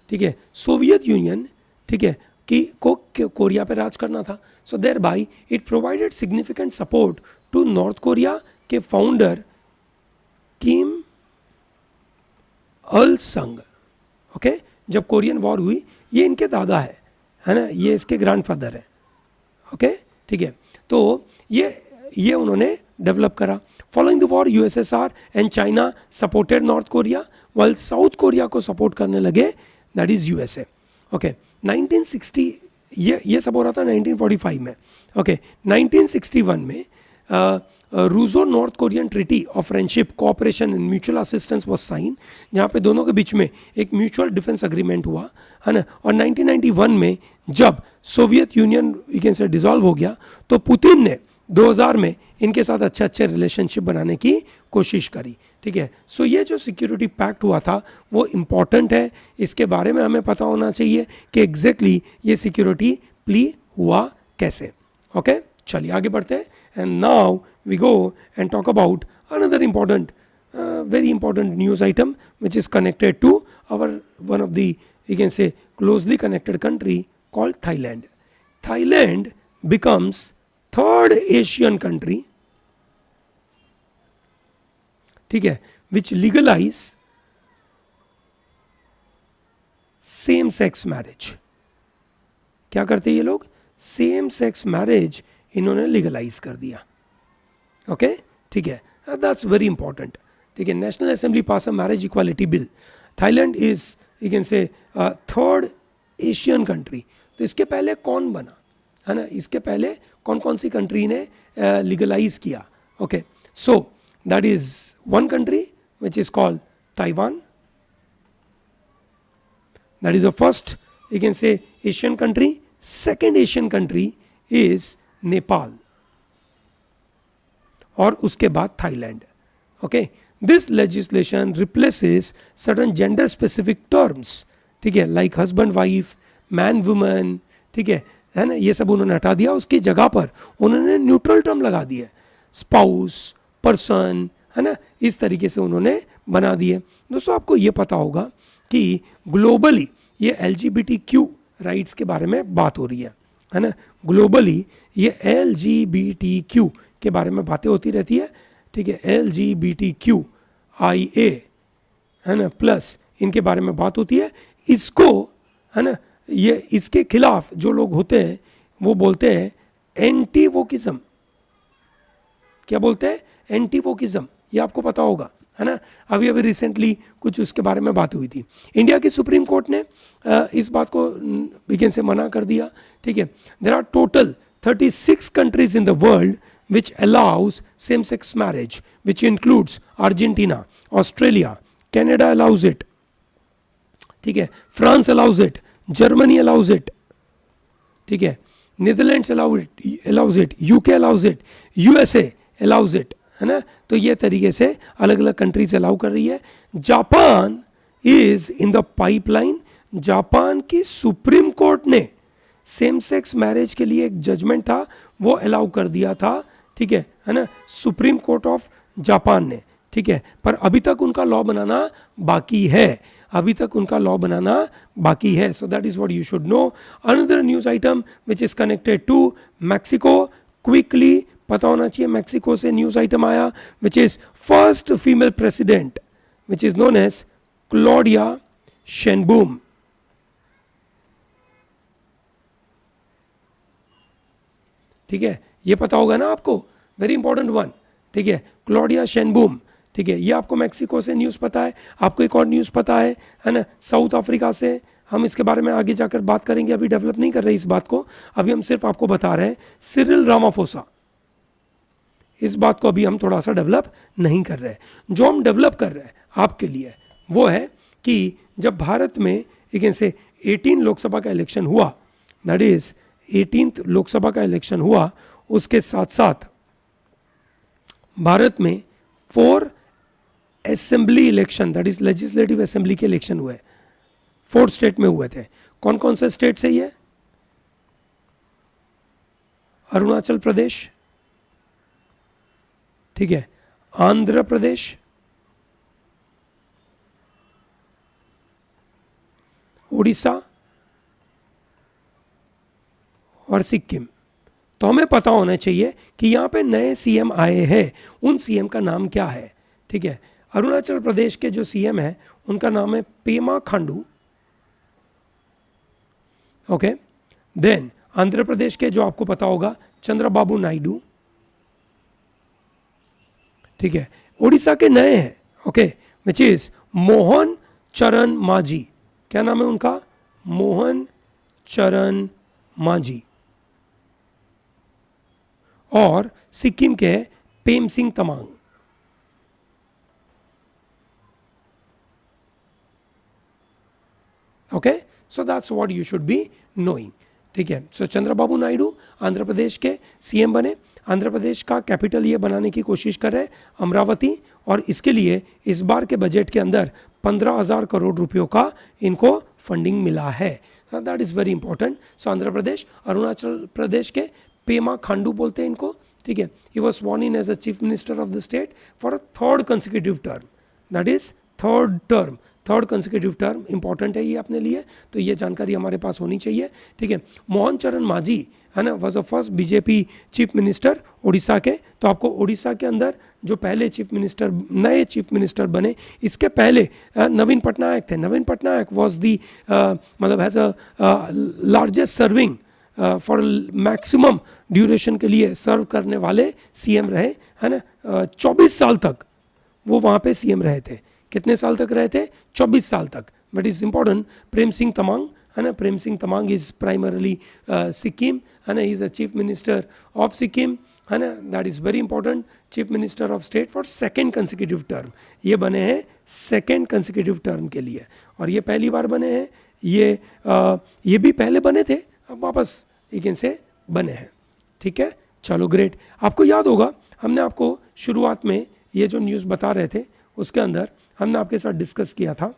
ठीक है, सोवियत यूनियन, ठीक है, कि को कोरिया पे राज करना था। So thereby it provided significant support to North Korea के founder Kim Il Sung. Okay, जब कोरियन वॉर हुई, ये इनके दादा है ना, ये इसके ग्रैंडफादर है। ओके, ठीक है, तो ये उन्होंने डेवलप करा। Following the war USSR and China supported north Korea, while south Korea को सपोर्ट करने लगे दैट इज यूएसए। ओके, 1960 ये सब हो रहा था 1945 में। ओके, 1961 में Russo North Korean treaty of friendship, cooperation and mutual assistance was sign, जहाँ पे दोनों के बीच में एक म्यूचुअल डिफेंस अग्रीमेंट हुआ, है ना। और 1991 में जब सोवियत यूनियन यू कैन से डिसॉल्व हो गया, तो पुतिन ने 2000 में इनके साथ अच्छे अच्छे रिलेशनशिप बनाने की कोशिश करी, ठीक है। सो ये जो सिक्योरिटी पैक्ट हुआ था वो इम्पॉर्टेंट है, इसके बारे में हमें पता होना चाहिए कि एग्जैक्टली ये सिक्योरिटी प्ली हुआ कैसे। ओके, चलिए आगे बढ़ते हैं। And now we go and talk about another important very important news item which is connected to our one of the you can say closely connected country called Thailand. Thailand becomes third Asian country, ठीक है, which legalize same sex marriage. क्या करते ये लोग? Same sex marriage इन्होंने legalise कर दिया। Okay, ठीक है, दैट्स वेरी इंपॉर्टेंट, ठीक है। National assembly pass a marriage equality bill. Thailand is you can से थर्ड एशियन कंट्री। तो इसके पहले कौन बना, है ना, इसके पहले कौन कौन सी कंट्री ने लीगलाइज किया? Okay, so that is one country which is called Taiwan, that is the first you can से Asian country. Second Asian country is Nepal, और उसके बाद Thailand. Okay, this legislation replaces certain gender specific terms, ठीक है, like husband wife, man woman, ठीक है ना, ये सब उन्होंने हटा दिया। उसकी जगह पर उन्होंने न्यूट्रल टर्म लगा दिए, स्पाउस, पर्सन, है ना, इस तरीके से उन्होंने बना दिए। दोस्तों आपको ये पता होगा कि ग्लोबली ये LGBTQ राइट्स के बारे में बात हो रही है ना। ग्लोबली ये LGBTQ के बारे में बातें होती रहती है, ठीक है, LGBTQIA, है ना, प्लस इनके बारे में बात होती है। इसको, है ना, ये इसके खिलाफ जो लोग होते हैं वो बोलते हैं एंटी वोकिज्म। क्या बोलते हैं? Anti wokeism. ये आपको पता होगा, है ना। अभी रिसेंटली कुछ उसके बारे में बात हुई थी। इंडिया की सुप्रीम कोर्ट ने इस बात को बिगिन से मना कर दिया, ठीक है। There are total 36 countries in the world which allows same-sex marriage, which includes Argentina, Australia, Canada allows it, ठीक है, France allows it, Germany allows it, ठीक है, Netherlands allows it, UK allows it, USA allows it, है ना। तो ये तरीके से अलग अलग कंट्रीज अलाउ कर रही है। Japan is in the pipeline. Japan की सुप्रीम कोर्ट ने सेम सेक्स मैरिज के लिए एक जजमेंट था, वो अलाउ कर दिया था, ठीक है ना, सुप्रीम कोर्ट ऑफ जापान ने, ठीक है। पर अभी तक उनका लॉ बनाना बाकी है, अभी तक उनका लॉ बनाना बाकी है। So that is what you should know. Another news item which is connected to Mexico, quickly पता होना चाहिए, मैक्सिको से न्यूज आइटम आया which is first female president which is known as Claudia Sheinbaum. ठीक है, ये पता होगा ना आपको, वेरी इंपॉर्टेंट वन, ठीक है, क्लॉडिया शेनबूम, ठीक है। ये आपको मैक्सिको से न्यूज़ पता है। आपको एक और न्यूज़ पता है ना, साउथ अफ्रीका से। हम इसके बारे में आगे जाकर बात करेंगे, अभी डेवलप नहीं कर रहे इस बात को, अभी हम सिर्फ आपको बता रहे हैं। सिरिल रामाफोसा, इस बात को अभी हम थोड़ा सा डेवलप नहीं कर रहे। जो हम डेवलप कर रहे हैं आपके लिए वो है कि जब भारत में एक से 18 लोकसभा का इलेक्शन हुआ, दैट इज 18th लोकसभा का इलेक्शन हुआ, उसके साथ साथ भारत में 4 assembly election, that is legislative assembly के इलेक्शन हुए, 4 स्टेट में हुए थे। कौन कौन से स्टेट से ये? अरुणाचल प्रदेश, ठीक है, आंध्र प्रदेश, उड़ीसा और सिक्किम। तो हमें पता होना चाहिए कि यहां पे नए सीएम आए हैं, उन सीएम का नाम क्या है, ठीक है। अरुणाचल प्रदेश के जो सीएम है उनका नाम है पेमा खांडू, ओके। देन आंध्र प्रदेश के जो आपको पता होगा चंद्रबाबू नायडू, ठीक है। उड़ीसा के नए हैं, ओके, विच इज मोहन चरण मांझी। क्या नाम है उनका? मोहन चरण मांझी। और सिक्किम के Prem Singh Tamang. Okay, so that's what you should be knowing, ठीक है। सो चंद्रबाबू नायडू आंध्र प्रदेश के सीएम बने। आंध्र प्रदेश का कैपिटल ये बनाने की कोशिश कर रहे हैं अमरावती, और इसके लिए इस बार के बजट के अंदर 15,000 करोड़ रुपयों का इनको फंडिंग मिला है। That is very important. So Andhra Pradesh, Arunachal Pradesh के पेमा खांडू बोलते हैं इनको, ठीक है। He was sworn in as a chief minister of the state for a 3rd consecutive term, that is 3rd term, 3rd consecutive term important है ये अपने लिए, तो ये जानकारी हमारे पास होनी चाहिए, ठीक है। मोहन चरण मांझी, है ना, was a first BJP chief minister Orissa के। तो आपको उड़ीसा के अंदर जो पहले चीफ मिनिस्टर, नए चीफ मिनिस्टर बने, इसके पहले नवीन पटनायक थे। नवीन पटनायक वॉज दी मतलब has a largest serving for maximum duration के लिए सर्व करने वाले सीएम रहे, है ना। 24 साल तक वो वहाँ पे सीएम रहे थे। कितने साल तक रहे थे? 24 साल तक। But is important, Prem Singh Tamang, है ना, प्रेम सिंह तमांग इज प्राइमरली सिक्किम, है ना, is a chief minister of Sikkim, है ना। That is very important, chief minister of state for 2nd consecutive term. ये बने हैं 2nd कंसेक्यूटिव टर्म के लिए, और ये पहली बार बने हैं। ये भी पहले बने थे, अब वापस एक इनसे बने हैं, ठीक है। चलो ग्रेट। आपको याद होगा हमने आपको शुरुआत में ये जो न्यूज़ बता रहे थे उसके अंदर हमने आपके साथ डिस्कस किया था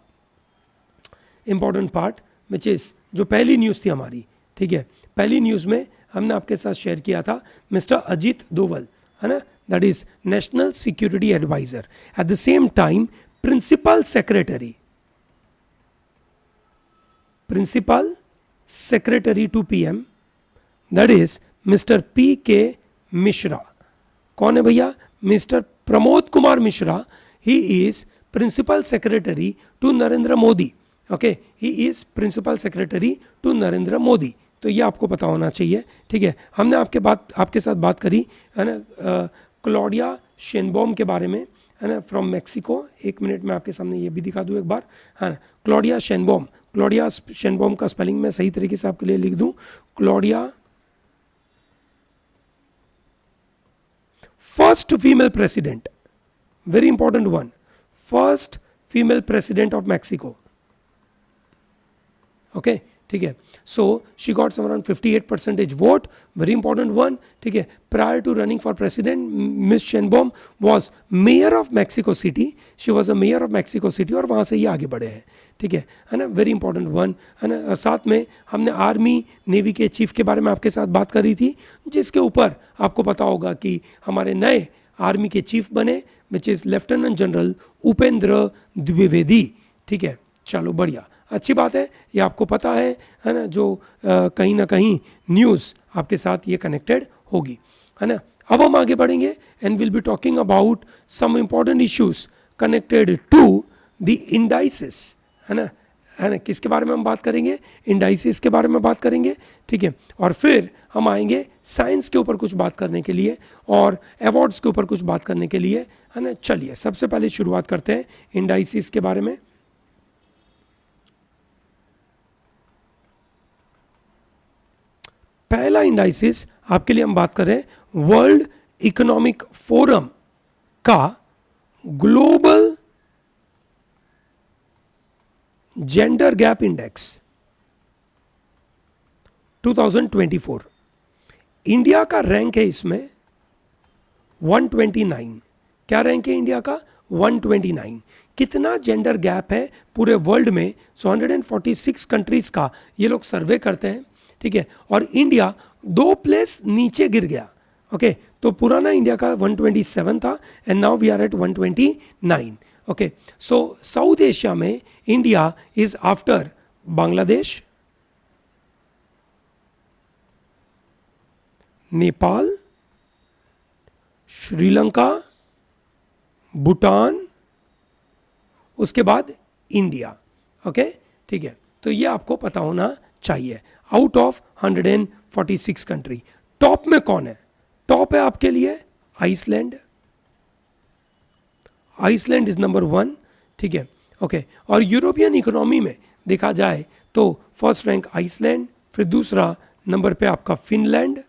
इंपॉर्टेंट पार्ट, विच इज जो पहली न्यूज़ थी हमारी, ठीक है। पहली न्यूज़ में हमने आपके साथ शेयर किया था मिस्टर अजीत डोवल, है ना, that is national security adviser, at the same time principal secretary to PM, that is mister P K. Mishra. कौन है भैया? Mister Pramod Kumar Mishra. He is principal secretary to Narendra Modi, okay, he is principal secretary to Narendra Modi. तो ये आपको पता होना चाहिए, ठीक है। हमने आपके साथ बात करी, है ना, क्लॉडिया शेनबॉम के बारे में, है ना, फ्रॉम मैक्सिको। 1 मिनट में आपके सामने ये भी दिखा दूँ एक बार, है ना। क्लॉडिया शेनबॉम, क्लॉडिया शेनबॉम का स्पेलिंग मैं सही तरीके से आपके लिए लिख दूँ, Claudia, first female president, very important one, first female president of Mexico, okay, ठीक है. So she got some around 58% vote, very important one. ठीक है. Prior to running for president miss Sheinbaum was mayor of Mexico city. She was a mayor of Mexico city और वहाँ से ये आगे बढ़े हैं. ठीक है ना. वेरी इंपॉर्टेंट वन है ना. साथ में हमने आर्मी नेवी के चीफ के बारे में आपके साथ बात करी थी, जिसके ऊपर आपको पता होगा कि हमारे नए आर्मी के चीफ बने, which is lieutenant general Upendra Dwivedi. ठीक है. चलो बढ़िया, अच्छी बात है, ये आपको पता है ना. जो कहीं ना कहीं न्यूज़ आपके साथ ये कनेक्टेड होगी, है ना. अब हम आगे बढ़ेंगे and will be talking about some important issues connected to the indices, है ना. है ना. किसके बारे में हम बात करेंगे? इंडाइसिस के बारे में बात करेंगे. ठीक है. और फिर हम आएंगे साइंस के ऊपर कुछ बात करने के लिए और अवार्ड्स के ऊपर कुछ बात करने के लिए, है ना. चलिए सबसे पहले शुरुआत करते हैं इंडाइसिस के बारे में. पहला इंडाइसिस आपके लिए हम बात करें वर्ल्ड इकोनॉमिक फोरम का global gender gap index 2024. India का रैंक है इसमें 129. क्या रैंक है इंडिया का? 129. कितना जेंडर गैप है पूरे वर्ल्ड में? 146 कंट्रीज का ये लोग सर्वे करते हैं. ठीक है. और इंडिया 2 प्लेस नीचे गिर गया. ओके. तो पुराना इंडिया का 127 था and now we are at 129. Okay. So South Asia में India is after Bangladesh, Nepal, Sri Lanka, Bhutan, उसके बाद इंडिया. ओके. ठीक है. तो ये आपको पता होना चाहिए. आउट ऑफ 146 कंट्री टॉप में कौन है? टॉप है आपके लिए आइसलैंड. Iceland is number 1. ठीक है. ओके. और यूरोपियन इकोनॉमी में देखा जाए तो फर्स्ट रैंक आइसलैंड, फिर दूसरा नंबर पे आपका फिनलैंड,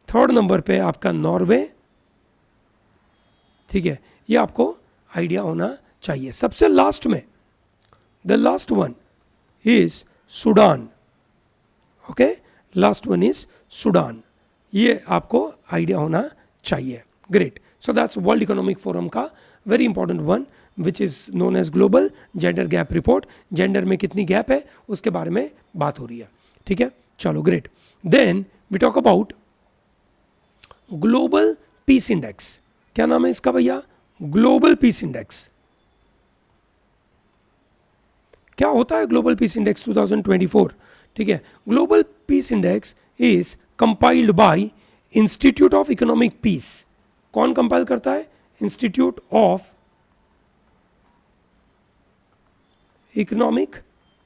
थर्ड नंबर पे आपका नॉर्वे. ठीक है. ये आपको आइडिया होना चाहिए. सबसे लास्ट में the last one is Sudan. Okay. Last one is Sudan. ये आपको आइडिया होना चाहिए. Great. So that's world economic forum का very important one which is known as global gender gap report. Gender में कितनी गैप है उसके बारे में बात हो रही है. ठीक है. चलो great. Then we talk about global peace index. क्या नाम है इसका भैया? Global peace index. क्या होता है ग्लोबल पीस इंडेक्स 2024? ठीक है. Global peace index is compiled by institute of economic peace. कौन कंपाइल करता है? Institute of economic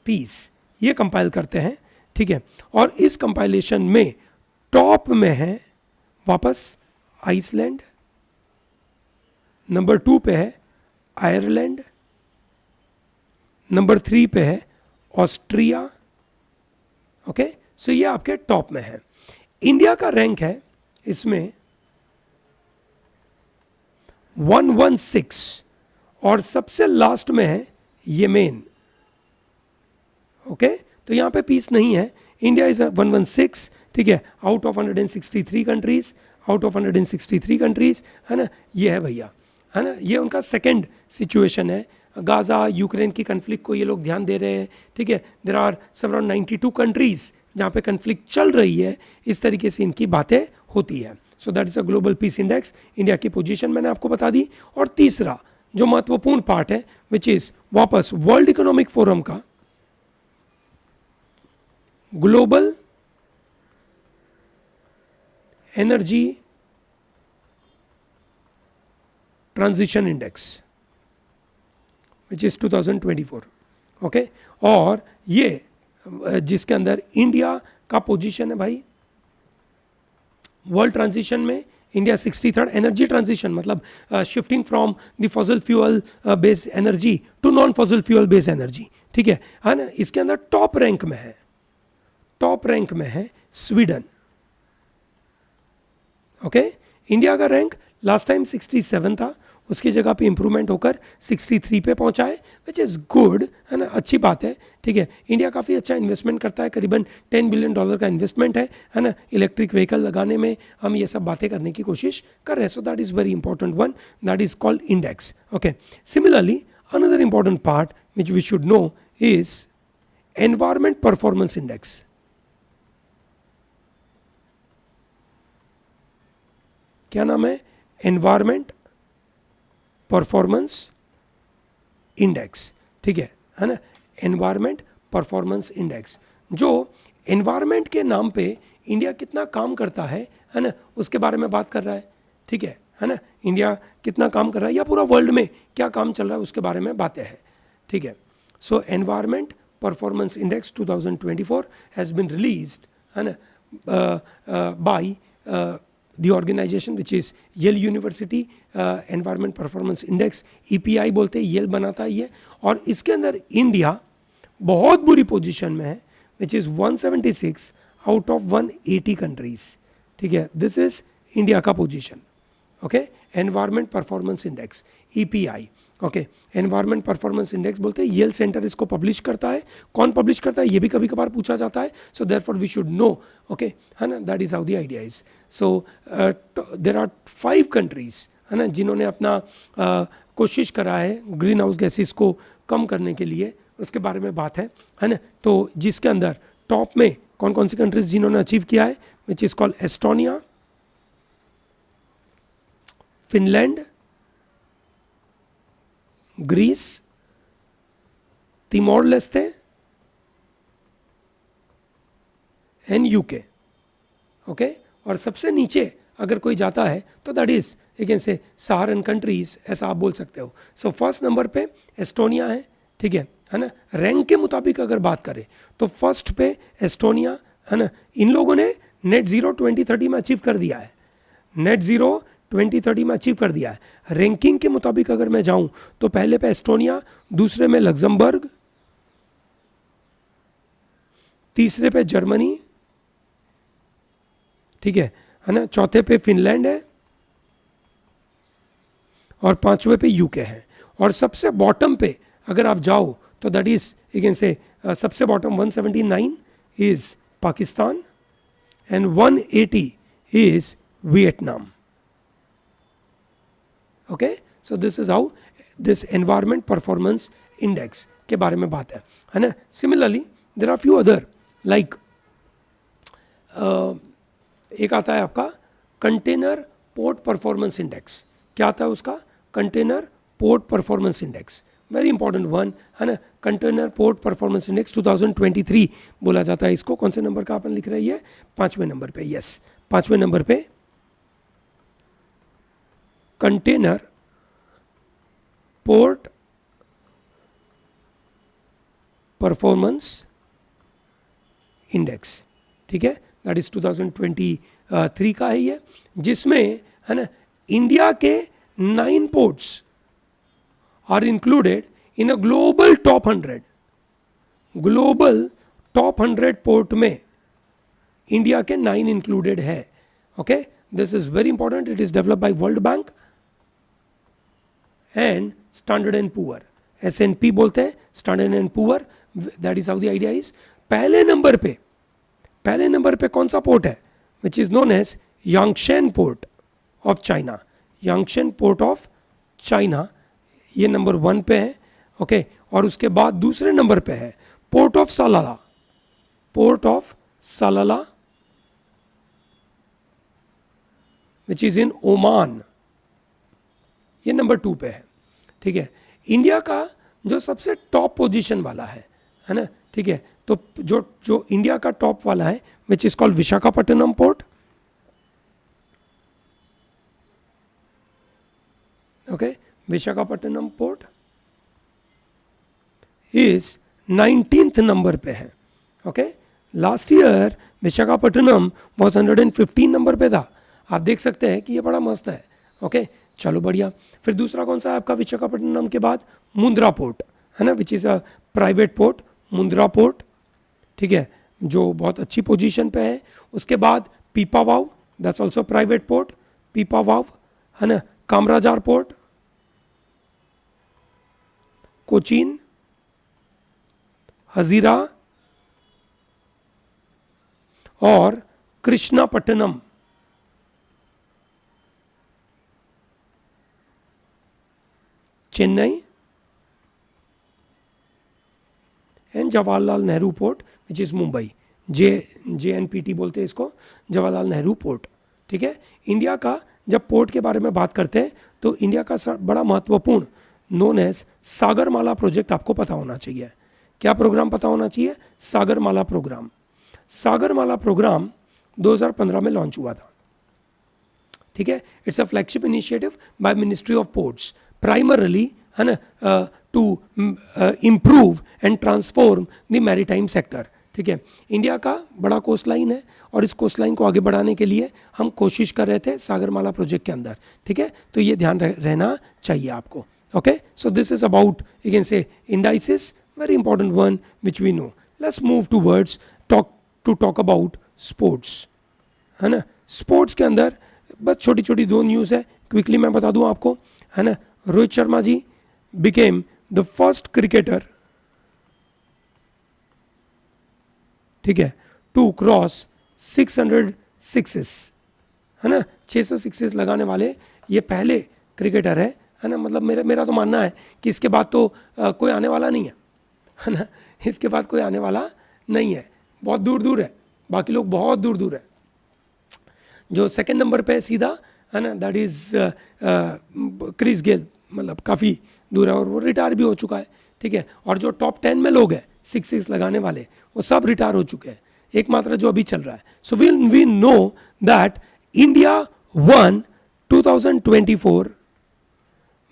peace. ये कंपाइल करते हैं. ठीक है. और इस कंपाइलेशन में टॉप में है वापस आइसलैंड, नंबर 2 पे है आयरलैंड, नंबर 3 पे है ऑस्ट्रिया. ओके. सो ये आपके टॉप में है. इंडिया का रैंक है इसमें 116 और सबसे लास्ट में है येमेन. ओके. तो यहां पे पीस नहीं है. India is 116. ठीक है. Out of 163 countries, out of 163 countries, है ना. ये है भैया, है ना. ये उनका सेकंड सिचुएशन है. गाजा यूक्रेन की कन्फ्लिक्ट को ये लोग ध्यान दे रहे हैं. ठीक है. देर आर अराउंड 92 कंट्रीज जहाँ पे कन्फ्लिक्ट चल रही है. इस तरीके से इनकी बातें होती है. So that is a global peace index. India की पोजीशन मैंने आपको बता दी. और तीसरा जो महत्वपूर्ण पार्ट है विच इज वापस वर्ल्ड इकोनॉमिक फोरम का global energy transition index which is 2024. Okay. और ये जिसके अंदर इंडिया का पोजीशन है भाई वर्ल्ड ट्रांजिशन में. India 63rd. एनर्जी ट्रांजिशन मतलब shifting from the fossil fuel based energy to non fossil fuel based energy. ठीक है ना. इसके अंदर टॉप रैंक में है, टॉप रैंक में है स्वीडन. ओके. इंडिया का रैंक लास्ट टाइम 67 था, उसकी जगह पे इंप्रूवमेंट होकर 63 पे पहुंचा है, विच इज़ गुड, है ना, अच्छी बात है, ठीक है। इंडिया काफ़ी अच्छा इन्वेस्टमेंट करता है, करीबन $10 बिलियन का इन्वेस्टमेंट है ना, इलेक्ट्रिक व्हीकल लगाने में हम ये सब बातें करने की कोशिश कर रहे हैं। So that is very important one, that is called index, okay. Similarly another important part which we should know is environment performance index. क्या नाम है? एनवायरमेंट परफॉर्मेंस इंडेक्स, ठीक है ना, एनवायरमेंट परफॉर्मेंस इंडेक्स, जो एनवायरमेंट के नाम पे इंडिया कितना काम करता है ना, उसके बारे में बात कर रहा है, ठीक है ना, इंडिया कितना काम कर रहा है या पूरा वर्ल्ड में क्या काम चल रहा है उसके बारे में बातें हैं, ठीक है। So environment performance index 2024 has been released, है ना, by the organization which is Yale University Environment Performance Index, EPI बोलते हैं, येल बनाता है ये, और इसके अंदर इंडिया बहुत बुरी पोजीशन में है, which is 176 out of 180 countries, ठीक है। दिस इज इंडिया का position, okay. Environment performance index EPI, okay. Environment performance index बोलते हैं, येल सेंटर इसको पब्लिश करता है। कौन पब्लिश करता है ये भी कभी कभार पूछा जाता है, so therefore we should know, okay, है ना, that is how the idea is. So there are 5 countries, है ना, जिन्होंने अपना कोशिश करा है ग्रीन हाउस गैसेस को कम करने के लिए, उसके बारे में बात है ना। तो जिसके अंदर टॉप में कौन कौन सी कंट्रीज जिन्होंने अचीव किया है, which is called Estonia, Finland, Greece, Timor Leste and UK, okay. और सबसे नीचे अगर कोई जाता है तो दैट इज अगेन से सहारन कंट्रीज, ऐसा आप बोल सकते हो। सो फर्स्ट नंबर पे एस्टोनिया है, ठीक है ना। रैंक के मुताबिक अगर बात करें तो फर्स्ट पे एस्टोनिया, है ना, इन लोगों ने नेट जीरो 2030 में अचीव कर दिया है, नेट जीरो 2030 में अचीव कर दिया है। रैंकिंग के मुताबिक अगर मैं जाऊं तो पहले पे एस्टोनिया, दूसरे में लग्जमबर्ग, तीसरे पे जर्मनी, ठीक है ना, चौथे पे फिनलैंड है और पांचवें पे यूके है। और सबसे बॉटम पे अगर आप जाओ तो दैट इज अगेन से सबसे bottom 179 is Pakistan and 180 is Vietnam, okay. So this is how this environment performance index के बारे में बात है ना। Similarly there are few other like एक आता है आपका कंटेनर पोर्ट परफॉर्मेंस इंडेक्स। क्या आता है उसका? Container port performance index, very important one, है ना। कंटेनर पोर्ट परफॉर्मेंस इंडेक्स 2023 बोला जाता है इसको। कौन से नंबर का अपन लिख रही है? 5वें नंबर पे, यस, 5वें नंबर पे कंटेनर पोर्ट परफॉर्मेंस इंडेक्स, ठीक है, दैट इज 2023 का है ये, जिसमें, है ना, इंडिया के 9 ports are included in a global top 100। Global top 100 port में इंडिया के 9 इंक्लूडेड है, okay. This is very important, it is developed by world bank and standard and poor, S&P बोलते हैं, standard and poor, that is how the idea is. पहले number पे कौन सा port है? Which is known as Yangshan port of China, Yangshan port of China, ये number 1 पे है, ओके। और उसके बाद दूसरे नंबर पे है port of सलाला, port of सलाला which is in Oman, ये नंबर 2 पे है, ठीक है। इंडिया का जो सबसे टॉप पोजीशन वाला है ना, ठीक है, तो जो इंडिया का टॉप वाला है which is called Visakhapatnam port, okay. Visakhapatnam port is 19th number पे है, okay. Last year Visakhapatnam was 115 number पे था। आप देख सकते हैं कि ये बड़ा मस्त है, ओके। चलो बढ़िया। फिर दूसरा कौन सा है आपका विशाखापट्टनम के बाद? मुंद्रा पोर्ट, है ना, which is a private port, Mundra port, ठीक है, जो बहुत अच्छी पोजीशन पे है। उसके बाद Pipavav, that's also private port, Pipavav, है ना। कामराजार पोर्ट, कोचीन, हजीरा और Krishnapatnam. Chennai and Jawaharlal Nehru port which is Mumbai, JNPT बोलते हैं इसको, जवाहरलाल नेहरू पोर्ट। ठीक है, इंडिया का जब पोर्ट के बारे में बात करते हैं तो इंडिया का बड़ा महत्वपूर्ण नोन एज सागरमाला प्रोजेक्ट आपको पता होना चाहिए। क्या प्रोग्राम पता होना चाहिए? सागरमाला प्रोग्राम। सागरमाला प्रोग्राम 2015 में लॉन्च हुआ था। ठीक है, it's a flagship initiative by ministry of ports, primarily है ना, to improve and transform the maritime sector. ठीक है, इंडिया का बड़ा कोस्ट लाइन है और इस कोस्ट लाइन को आगे बढ़ाने के लिए हम कोशिश कर रहे थे सागरमाला प्रोजेक्ट के अंदर। ठीक है, तो ये ध्यान रहना चाहिए आपको। Okay, so this is about you can say indices, very important one which we know. Let's move towards talk about sports, है ना। स्पोर्ट्स के अंदर बस छोटी छोटी दो न्यूज़ है, क्विकली मैं बता दूं आपको, है ना। रोहित शर्मा जी बिकेम द फर्स्ट क्रिकेटर, ठीक है, टू क्रॉस 600 सिक्सेस, है ना। 600 सिक्सेस लगाने वाले ये पहले क्रिकेटर है ना। मतलब मेरा तो मानना है कि इसके बाद तो कोई आने वाला नहीं है ना। इसके बाद कोई आने वाला नहीं है, बहुत दूर दूर है, बाकी लोग बहुत दूर दूर है। जो सेकंड नंबर पे है सीधा, है ना, दैट इज क्रिस गेल, मतलब काफ़ी दूर है और वो रिटायर भी हो चुका है। ठीक है, और जो टॉप 10 में लोग हैं 6 लगाने वाले, वो सब रिटायर हो चुके हैं, एकमात्र जो अभी चल रहा है। So we know that India won 2024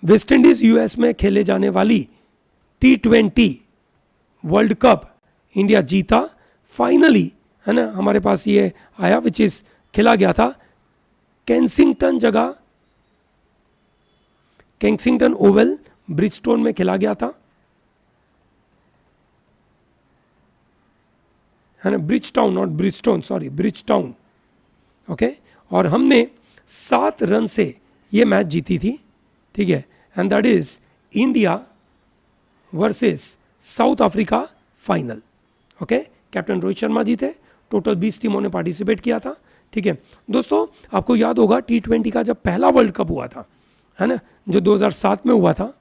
West Indies US में खेले जाने वाली T20 वर्ल्ड कप इंडिया जीता फाइनली, है ना। हमारे पास ये आया विच इज खेला गया था केंसिंगटन जगह, केंसिंगटन ओवल ब्रिजस्टोन में खेला गया था, है ना। Bridge town, not Bridgestone, sorry, bridge town. Okay, और हमने 7 रन से ये मैच जीती थी। ठीक है, and that is India versus South Africa final. Okay, captain Rohit Sharma ji थे, टोटल 20 टीमों ने पार्टिसिपेट किया था। ठीक है दोस्तों, आपको याद होगा T20 का जब पहला वर्ल्ड कप हुआ था, है ना, जो 2007 में हुआ था,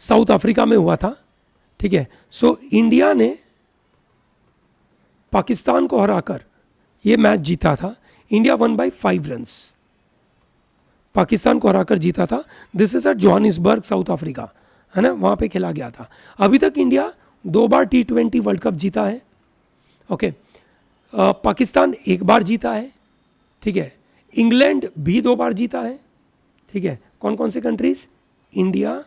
साउथ अफ्रीका में हुआ था। ठीक है, सो इंडिया ने पाकिस्तान को हराकर ये मैच जीता था। India won by 5 runs, Pakistan को हराकर जीता था। This is at Johannesburg, South Africa, है ना, वहां पे खेला गया था। अभी तक इंडिया 2 बार T20 वर्ल्ड कप जीता है। ओके, पाकिस्तान 1 बार जीता है। ठीक है, इंग्लैंड भी 2 बार जीता है। ठीक है, कौन कौन से countries? India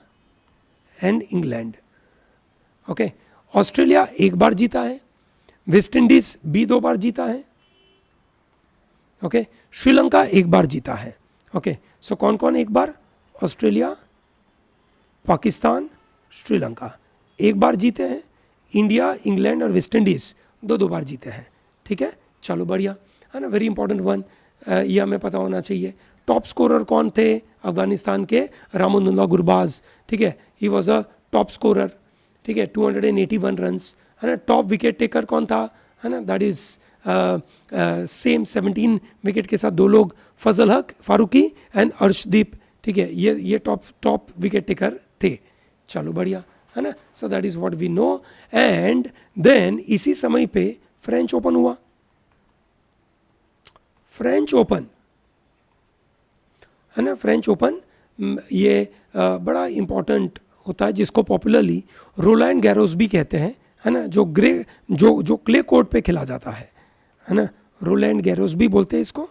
and England. Okay, Australia 1 बार जीता है, वेस्ट इंडीज भी 2 बार जीता है। ओके, श्रीलंका 1 बार जीता है। ओके, सो कौन कौन 1 बार? ऑस्ट्रेलिया, पाकिस्तान, श्रीलंका 1 बार जीते हैं। इंडिया, इंग्लैंड और वेस्ट इंडीज 2 बार जीते हैं। ठीक है, चलो बढ़िया, है ना, वेरी इंपॉर्टेंट वन, ये हमें पता होना चाहिए। टॉप स्कोरर कौन थे? अफगानिस्तान के रामोनुल्लाह गुरबाज। ठीक है, he was a top scorer. ठीक है, 281 रन्स, है ना। टॉप विकेट टेकर कौन था? है ना, दैट इज सेम 17 विकेट के साथ 2 लोग, फजल हक फारूकी एंड अर्शदीप। ठीक है, ये टॉप विकेट टेकर थे। चलो बढ़िया, है ना। So that is what we know. And then इसी समय पे फ्रेंच ओपन हुआ। फ्रेंच ओपन, है ना, फ्रेंच ओपन ये बड़ा इंपॉर्टेंट होता है, जिसको पॉपुलरली रोलैंड गैरोस भी कहते हैं, है ना, जो क्ले कोर्ट पे खेला जाता है ना, रोलैंड गैरोस भी बोलते हैं इसको।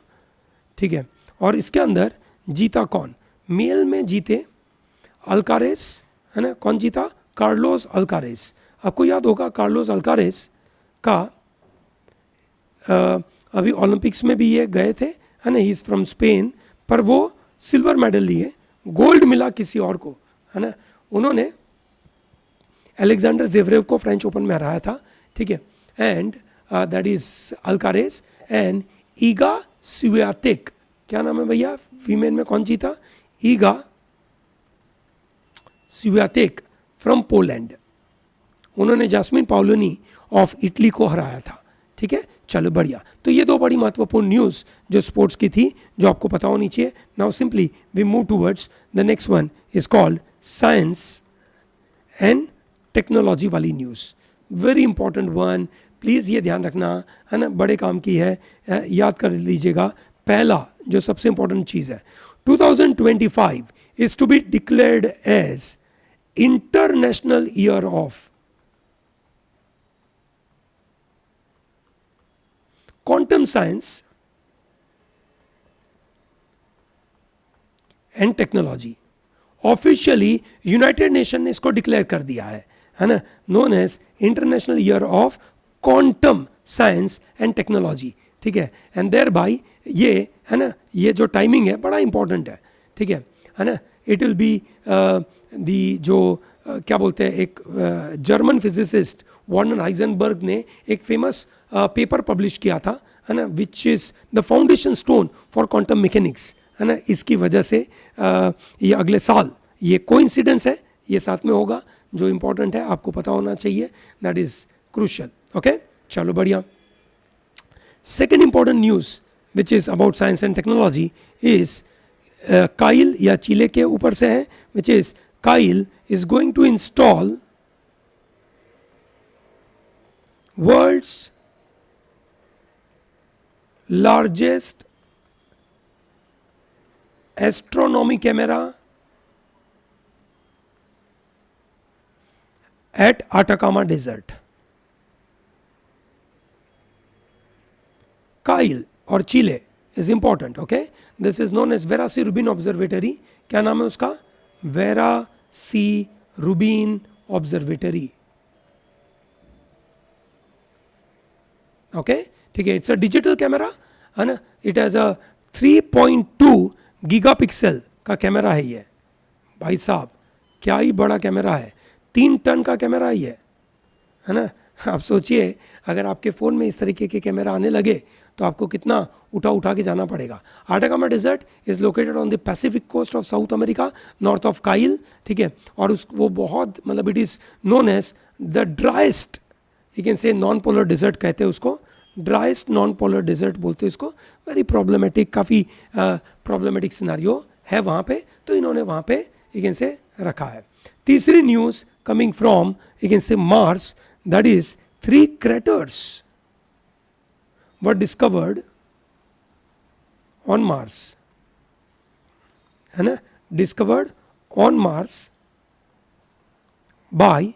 ठीक है, और इसके अंदर जीता कौन? मेल में जीते अल्कारेस, है ना। कौन जीता? कार्लोस अल्कारेस। आपको याद होगा कार्लोस अल्कारेस का अभी ओलंपिक्स में भी ये गए थे, है ना, ही इज फ्रॉम स्पेन, पर वो सिल्वर मेडल लिए, गोल्ड मिला किसी और को, है ना। उन्होंने अलेक्जेंडर जेवरेव को फ्रेंच ओपन में हराया था। ठीक है, and that is Alcaraz and Iga Swiatek. क्या नाम है भैया? फीमेल में कौन जीता? ईगा स्वियातेक फ्रॉम पोलैंड, उन्होंने जास्मिन पाउलिनी ऑफ इटली को हराया था। ठीक है, चलो बढ़िया। तो ये दो बड़ी महत्वपूर्ण न्यूज़ जो स्पोर्ट्स की थी, जो आपको पता होनी चाहिए। Now simply we move towards the next one is called science and technology वाली news. Very important one, please ये ध्यान रखना, है ना, बड़े काम की है, याद कर लीजिएगा। पहला जो सबसे इंपॉर्टेंट चीज़ है, 2025 is to be declared as international year of quantum science and technology. Officially United Nation ने इसको डिक्लेयर कर दिया है ना, known as international year of quantum science and technology. ठीक है, एंड देयर बाय ये, है ना, ये जो टाइमिंग है बड़ा इंपॉर्टेंट है। ठीक है ना, इट विल बी दी जो क्या बोलते हैं, एक जर्मन फिजिसिस्ट वर्नर हाइजेनबर्ग ने एक फेमस पेपर पब्लिश किया था, है ना, which is the foundation stone for quantum mechanics, है ना। इसकी वजह से ये अगले साल, ये कोइंसिडेंस है, ये साथ में होगा, जो इंपॉर्टेंट है आपको पता होना चाहिए, दैट इज क्रूशियल। ओके, चलो बढ़िया। Second important news which is about science and technology is Chile, या चिले के ऊपर से है, which is Chile is going to install world's largest astronomy camera at Atacama Desert. Kyle और चिले is important, okay? This is known as Vera C. Rubin Observatory. क्या नाम है उसका? Vera C. Rubin Observatory. Okay? ठीक है, it's a digital camera, है ना? It has a 3.2 Gigapixel का कैमरा है ये। भाई साहब, क्या ही बड़ा कैमरा है, 3 टन का कैमरा ही है ना। आप सोचिए, अगर आपके फ़ोन में इस तरीके के कैमरा आने लगे तो आपको कितना उठा के जाना पड़ेगा। Atacama desert is located on the Pacific coast of South America, north of Chile. ठीक है, और वो बहुत, मतलब it is known as the driest, you can say non polar desert कहते हैं उसको, ड्राइस्ट नॉन पोलर डेजर्ट बोलते हैं इसको। वेरी प्रॉब्लमेटिक, काफ़ी प्रॉब्लमेटिक सिनारियो है वहाँ पे, तो इन्होंने वहाँ पे यू कैन से रखा है। तीसरी news coming from you can say Mars, that is 3 craters were discovered on Mars, है ना, discovered on Mars by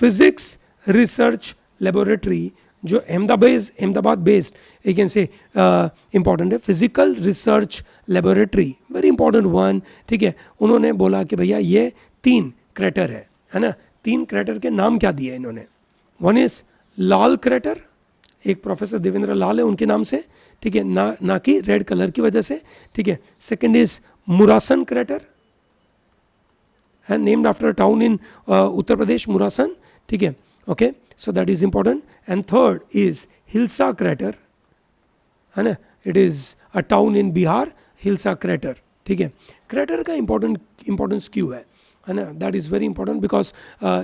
physics research laboratory, जो Ahmedabad based you can say important है, physical research laboratory, very important one. ठीक है, उन्होंने बोला कि भैया ये 3 क्रेटर है ना। 3 क्रेटर के नाम क्या दिए इन्होंने? वन इज लाल क्रेटर, एक प्रोफेसर देवेंद्र लाल है उनके नाम से, ठीक है, ना कि रेड कलर की वजह से। ठीक है, सेकेंड इज मुरासन क्रेटर, है named after a town in Uttar Pradesh, Mursan. ठीक है, okay, so that is important. And third is Hilsa crater, है ना, it is a town in Bihar, Hilsa crater. ठीक है, crater का importance क्यों है ना, that is very important because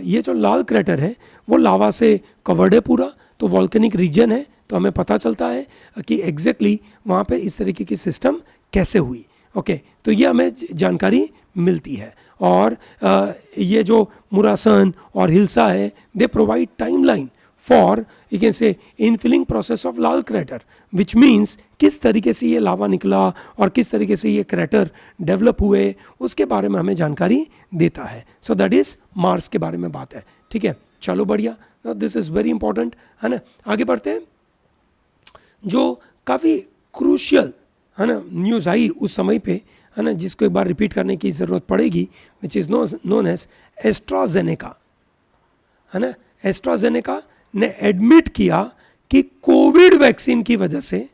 ये जो लाल crater है वो लावा से कवर्ड है पूरा, तो वॉल्केनिक रीजन है, तो हमें पता चलता है कि एग्जैक्टली वहाँ पे इस तरीके की सिस्टम कैसे हुई। ओके, तो ये हमें जानकारी मिलती है। और ये जो मुरासन और हिल्सा है, they provide timeline for you can say infilling process of Lal crater, which means किस तरीके से ये लावा निकला और किस तरीके से ये क्रेटर डेवलप हुए, उसके बारे में हमें जानकारी देता है। सो दैट इज मार्स के बारे में बात है। ठीक है, चलो बढ़िया, दिस इज वेरी इंपॉर्टेंट, है ना। आगे बढ़ते हैं, जो काफ़ी क्रूशियल, है ना, न्यूज़ आई उस समय पे, है ना, जिसको एक बार रिपीट करने की ज़रूरत पड़ेगी, which is known as AstraZeneca, है ना। एस्ट्राजेनेका ने एडमिट किया कि कोविड वैक्सीन की वजह से,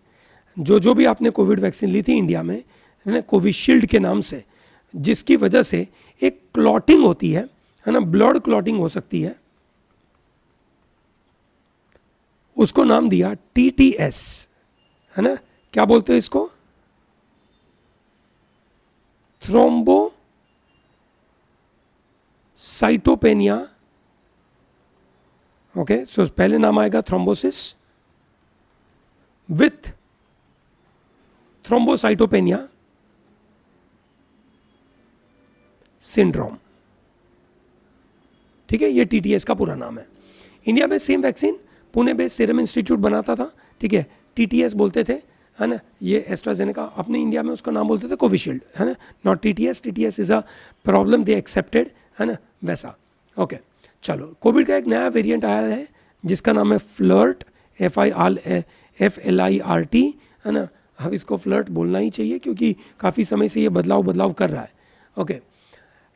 जो भी आपने कोविड वैक्सीन ली थी इंडिया में, है ना, कोविशील्ड के नाम से, जिसकी वजह से एक क्लॉटिंग होती है ना, ब्लड क्लॉटिंग हो सकती है, उसको नाम दिया TTS, है ना। क्या बोलते हैं इसको? थ्रोम्बो थ्रोम्बोसाइटोपेनिया, ओके, सो पहले नाम आएगा थ्रोम्बोसिस विथ थ्रोम्बोसाइटोपेनिया सिंड्रोम, ठीक है, ये टीटीएस का पूरा नाम है। इंडिया में same vaccine Pune based serum institute बनाता था, ठीक है, टीटीएस बोलते थे, है ना, ये एस्ट्राजेनेका, अपने इंडिया में उसका नाम बोलते थे कोविशील्ड, है ना, not TTS, TTS is a problem they accepted, है ना, वैसा। ओके, चलो, कोविड का एक नया वेरिएंट आया है जिसका नाम है फ्लर्ट, FLIRT, है ना, अब इसको फ्लर्ट बोलना ही चाहिए क्योंकि काफ़ी समय से ये बदलाव कर रहा है। ओके,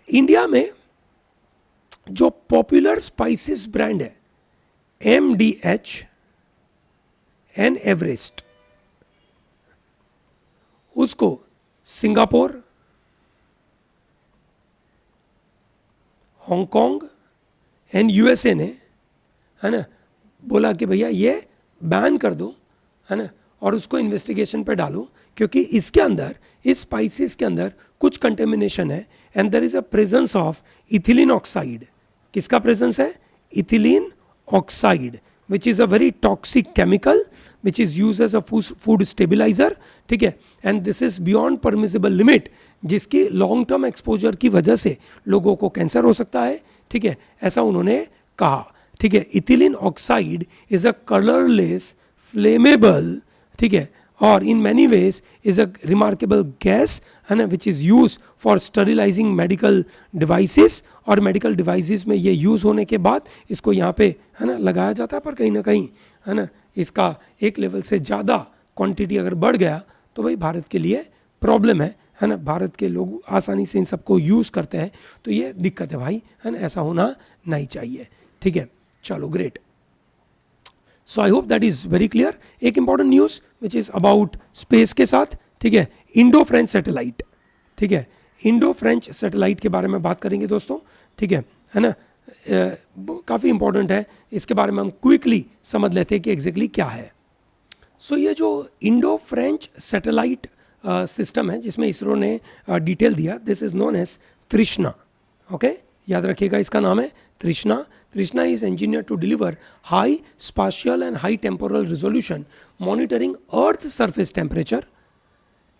इंडिया में जो पॉपुलर स्पाइसेस ब्रांड है MDH एंड एवरेस्ट, उसको सिंगापुर, हांगकांग एंड USA ने, है ना, बोला कि भैया ये बैन कर दो, है ना, और उसको इन्वेस्टिगेशन पे डालो क्योंकि इसके अंदर, इस स्पाइसेस के अंदर कुछ कंटेमिनेशन है and there is a presence of ethylene oxide. किसका प्रेजेंस है? Ethylene oxide, which is a very toxic chemical which is use as a food stabiliser, ठीक है, and this is beyond permissible limit, जिसकी long term exposure की वजह से लोगों को कैंसर हो सकता है, ठीक है, ऐसा उन्होंने कहा, ठीक है। Ethylene oxide is a colourless flammable, ठीक है, और in many ways is a remarkable gas, है ना, which is use for sterilising medical devices, और मेडिकल डिवाइसेस में ये यूज होने के बाद इसको यहाँ पे, है ना, लगाया जाता है, पर कहीं ना कहीं, है ना, इसका एक लेवल से ज़्यादा क्वांटिटी अगर बढ़ गया तो भाई भारत के लिए प्रॉब्लम है ना, भारत के लोग आसानी से इन सबको यूज़ करते हैं, तो ये दिक्कत है भाई, है ना, ऐसा होना नहीं चाहिए, ठीक है। चलो, great, so I hope that is very clear. एक important news which is about space के साथ, ठीक है, इंडो फ्रेंच सैटेलाइट, ठीक है, इंडो फ्रेंच सैटेलाइट के बारे में बात करेंगे दोस्तों, ठीक है ना, काफ़ी इंपॉर्टेंट है, इसके बारे में हम क्विकली समझ लेते हैं कि एग्जैक्टली क्या है। सो ये जो इंडो फ्रेंच सैटेलाइट सिस्टम है जिसमें इसरो ने डिटेल दिया, दिस इज नोन एज तृष्णा, ओके, याद रखिएगा इसका नाम है तृष्णा। तृष्णा is engineered to deliver high spatial and high temporal resolution monitoring earth surface temperature,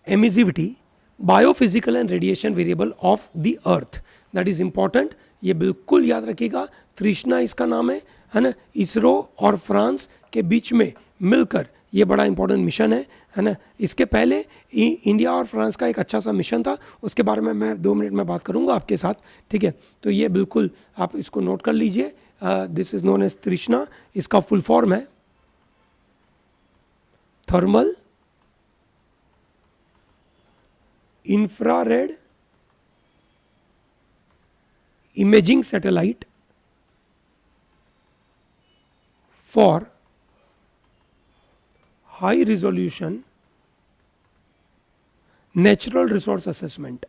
emissivity, biophysical and radiation variable of the earth, that is important, ये बिल्कुल याद रखिएगा, तृष्णा इसका नाम है ना, इसरो और फ्रांस के बीच में मिलकर ये बड़ा इंपॉर्टेंट मिशन है ना। इसके पहले इंडिया और फ्रांस का एक अच्छा सा मिशन था, उसके बारे में मैं 2 मिनट में बात करूंगा आपके साथ, ठीक है, तो ये बिल्कुल आप इसको नोट कर लीजिए। दिस इज नोन एज तृष्णा, इसका फुल फॉर्म है thermal infrared imaging satellite for high resolution natural resource assessment.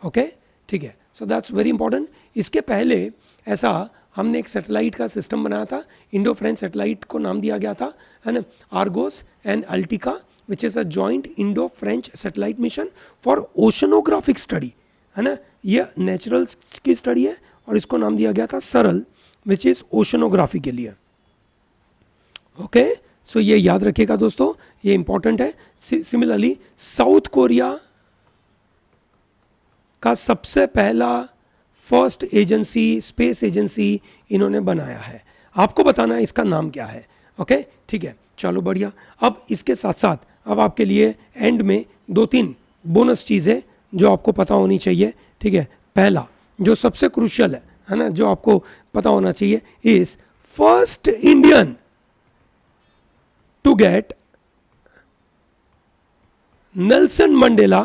Okay, ठीक है, सो दैट्स वेरी इंपॉर्टेंट। इसके पहले ऐसा हमने एक सैटेलाइट का सिस्टम बनाया था, इंडो फ्रेंच सैटेलाइट को नाम दिया गया था, है ना, Argos and Ertiga, which is a joint Indo French satellite mission for oceanographic study, है ना, ये नेचुरल की स्टडी है, और इसको नाम दिया गया था सरल, विच इज ओशनोग्राफी के लिए। ओके, सो ये याद रखिएगा दोस्तों, ये इंपॉर्टेंट है। सिमिलरली साउथ कोरिया का सबसे पहला फर्स्ट एजेंसी, स्पेस एजेंसी इन्होंने बनाया है, आपको बताना है इसका नाम क्या है। ओके, ठीक है, चलो बढ़िया। अब इसके साथ साथ अब आपके लिए एंड में 2-3 बोनस चीज़ें जो आपको पता होनी चाहिए, ठीक है। पहला जो सबसे क्रूशियल है ना, जो आपको पता होना चाहिए, is first Indian to get Nelson Mandela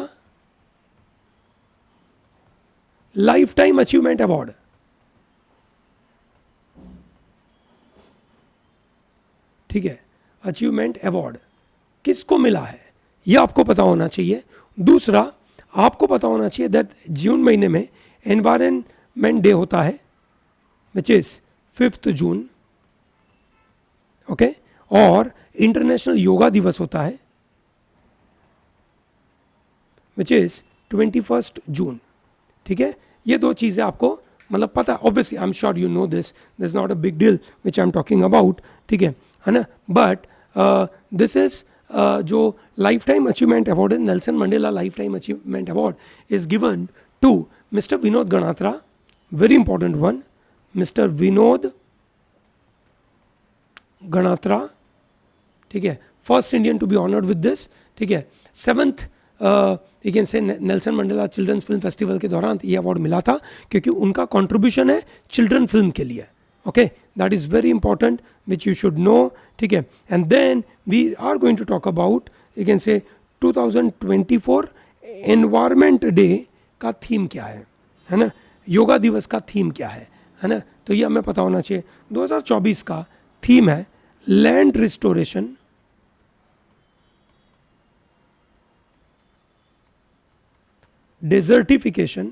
life time achievement award. ठीक है, अचीवमेंट अवार्ड किसको मिला है यह आपको पता होना चाहिए। दूसरा, आपको पता होना चाहिए दैट जून महीने में एनवायरनमेंट डे होता है, विच इज 5 जून, ओके, और इंटरनेशनल योगा दिवस होता है, विच इज़ 21 जून. ठीक है, ये दो चीज़ें आपको मतलब पता, obviously I am sure you know this is not a big deal which I am talking about. ठीक है ना. बट दिस इज जो लाइफ टाइम अचीवमेंट अवार्ड है, Nelson Mandela life time achievement award is given to mister Vinod Ganatra. Very important one, mister Vinod Ganatra. ठीक है, first Indian to be honoured with this. ठीक है, 7th you can say Nelson Mandela children's film festival के दौरान ये award मिला था क्योंकि उनका कंट्रीब्यूशन है चिल्ड्रन फिल्म के लिए. Okay, that is very important which you should know. ठीक है, and then we are going to talk about you can say 2024 environment day का थीम क्या है ना, योगा दिवस का थीम क्या है ना. तो ये हमें पता होना चाहिए. 2024 का थीम है land restoration, desertification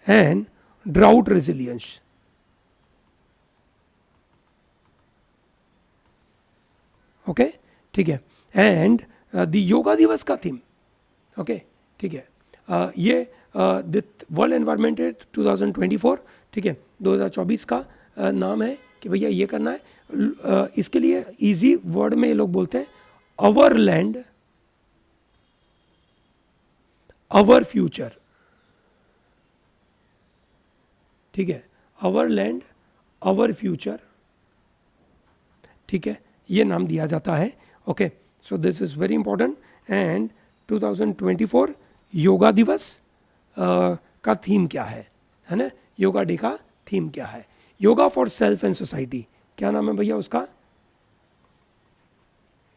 and drought resilience. Okay, ठीक है. एंड द योगा दिवस का थीम, ओके, ठीक है, ये वर्ल्ड एनवायरमेंट डे 2024. ठीक है, 2024 का नाम है कि भैया ये करना है. इसके लिए इजी वर्ड में ये लोग बोलते हैं अवर लैंड अवर फ्यूचर. ठीक है, अवर लैंड अवर फ्यूचर. ठीक है, ये नाम दिया जाता है. Okay, so this is very important. And 2024 yoga दिवस का थीम क्या है ना, योगा डे का थीम क्या है. Yoga for self and society. क्या नाम है भैया उसका?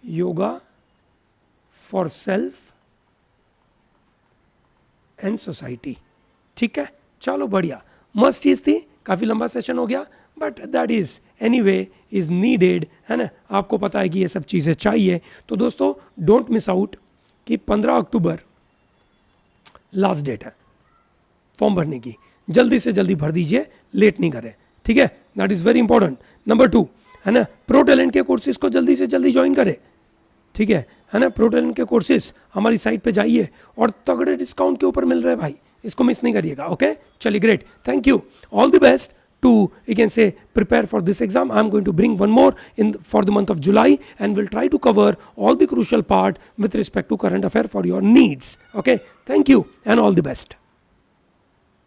Yoga for self and society. ठीक है, चलो बढ़िया, मस्त चीज़ थी. काफ़ी लंबा सेशन हो गया but that is anyway is needed, है ना. आपको पता है कि ये सब चीज़ें चाहिए. तो दोस्तों डोंट मिस आउट कि 15 अक्टूबर लास्ट डेट है फॉर्म भरने की. जल्दी से जल्दी भर दीजिए, लेट नहीं करें. ठीक है, that is very important. Number 2 है ना, प्रो टैलेंट के कोर्सेज को जल्दी से जल्दी ज्वाइन करें. ठीक है ना, प्रो टैलेंट के कोर्सेज हमारी साइट पे जाइए और तगड़े डिस्काउंट के ऊपर मिल रहे हैं भाई, इसको मिस नहीं करिएगा. ओके, चलिए, great, thank you, all the best to you can say prepare for this exam. I'm going to bring one more in for the month of July and we'll try to cover all the crucial part with respect to current affair for your needs. Okay, thank you and all the best.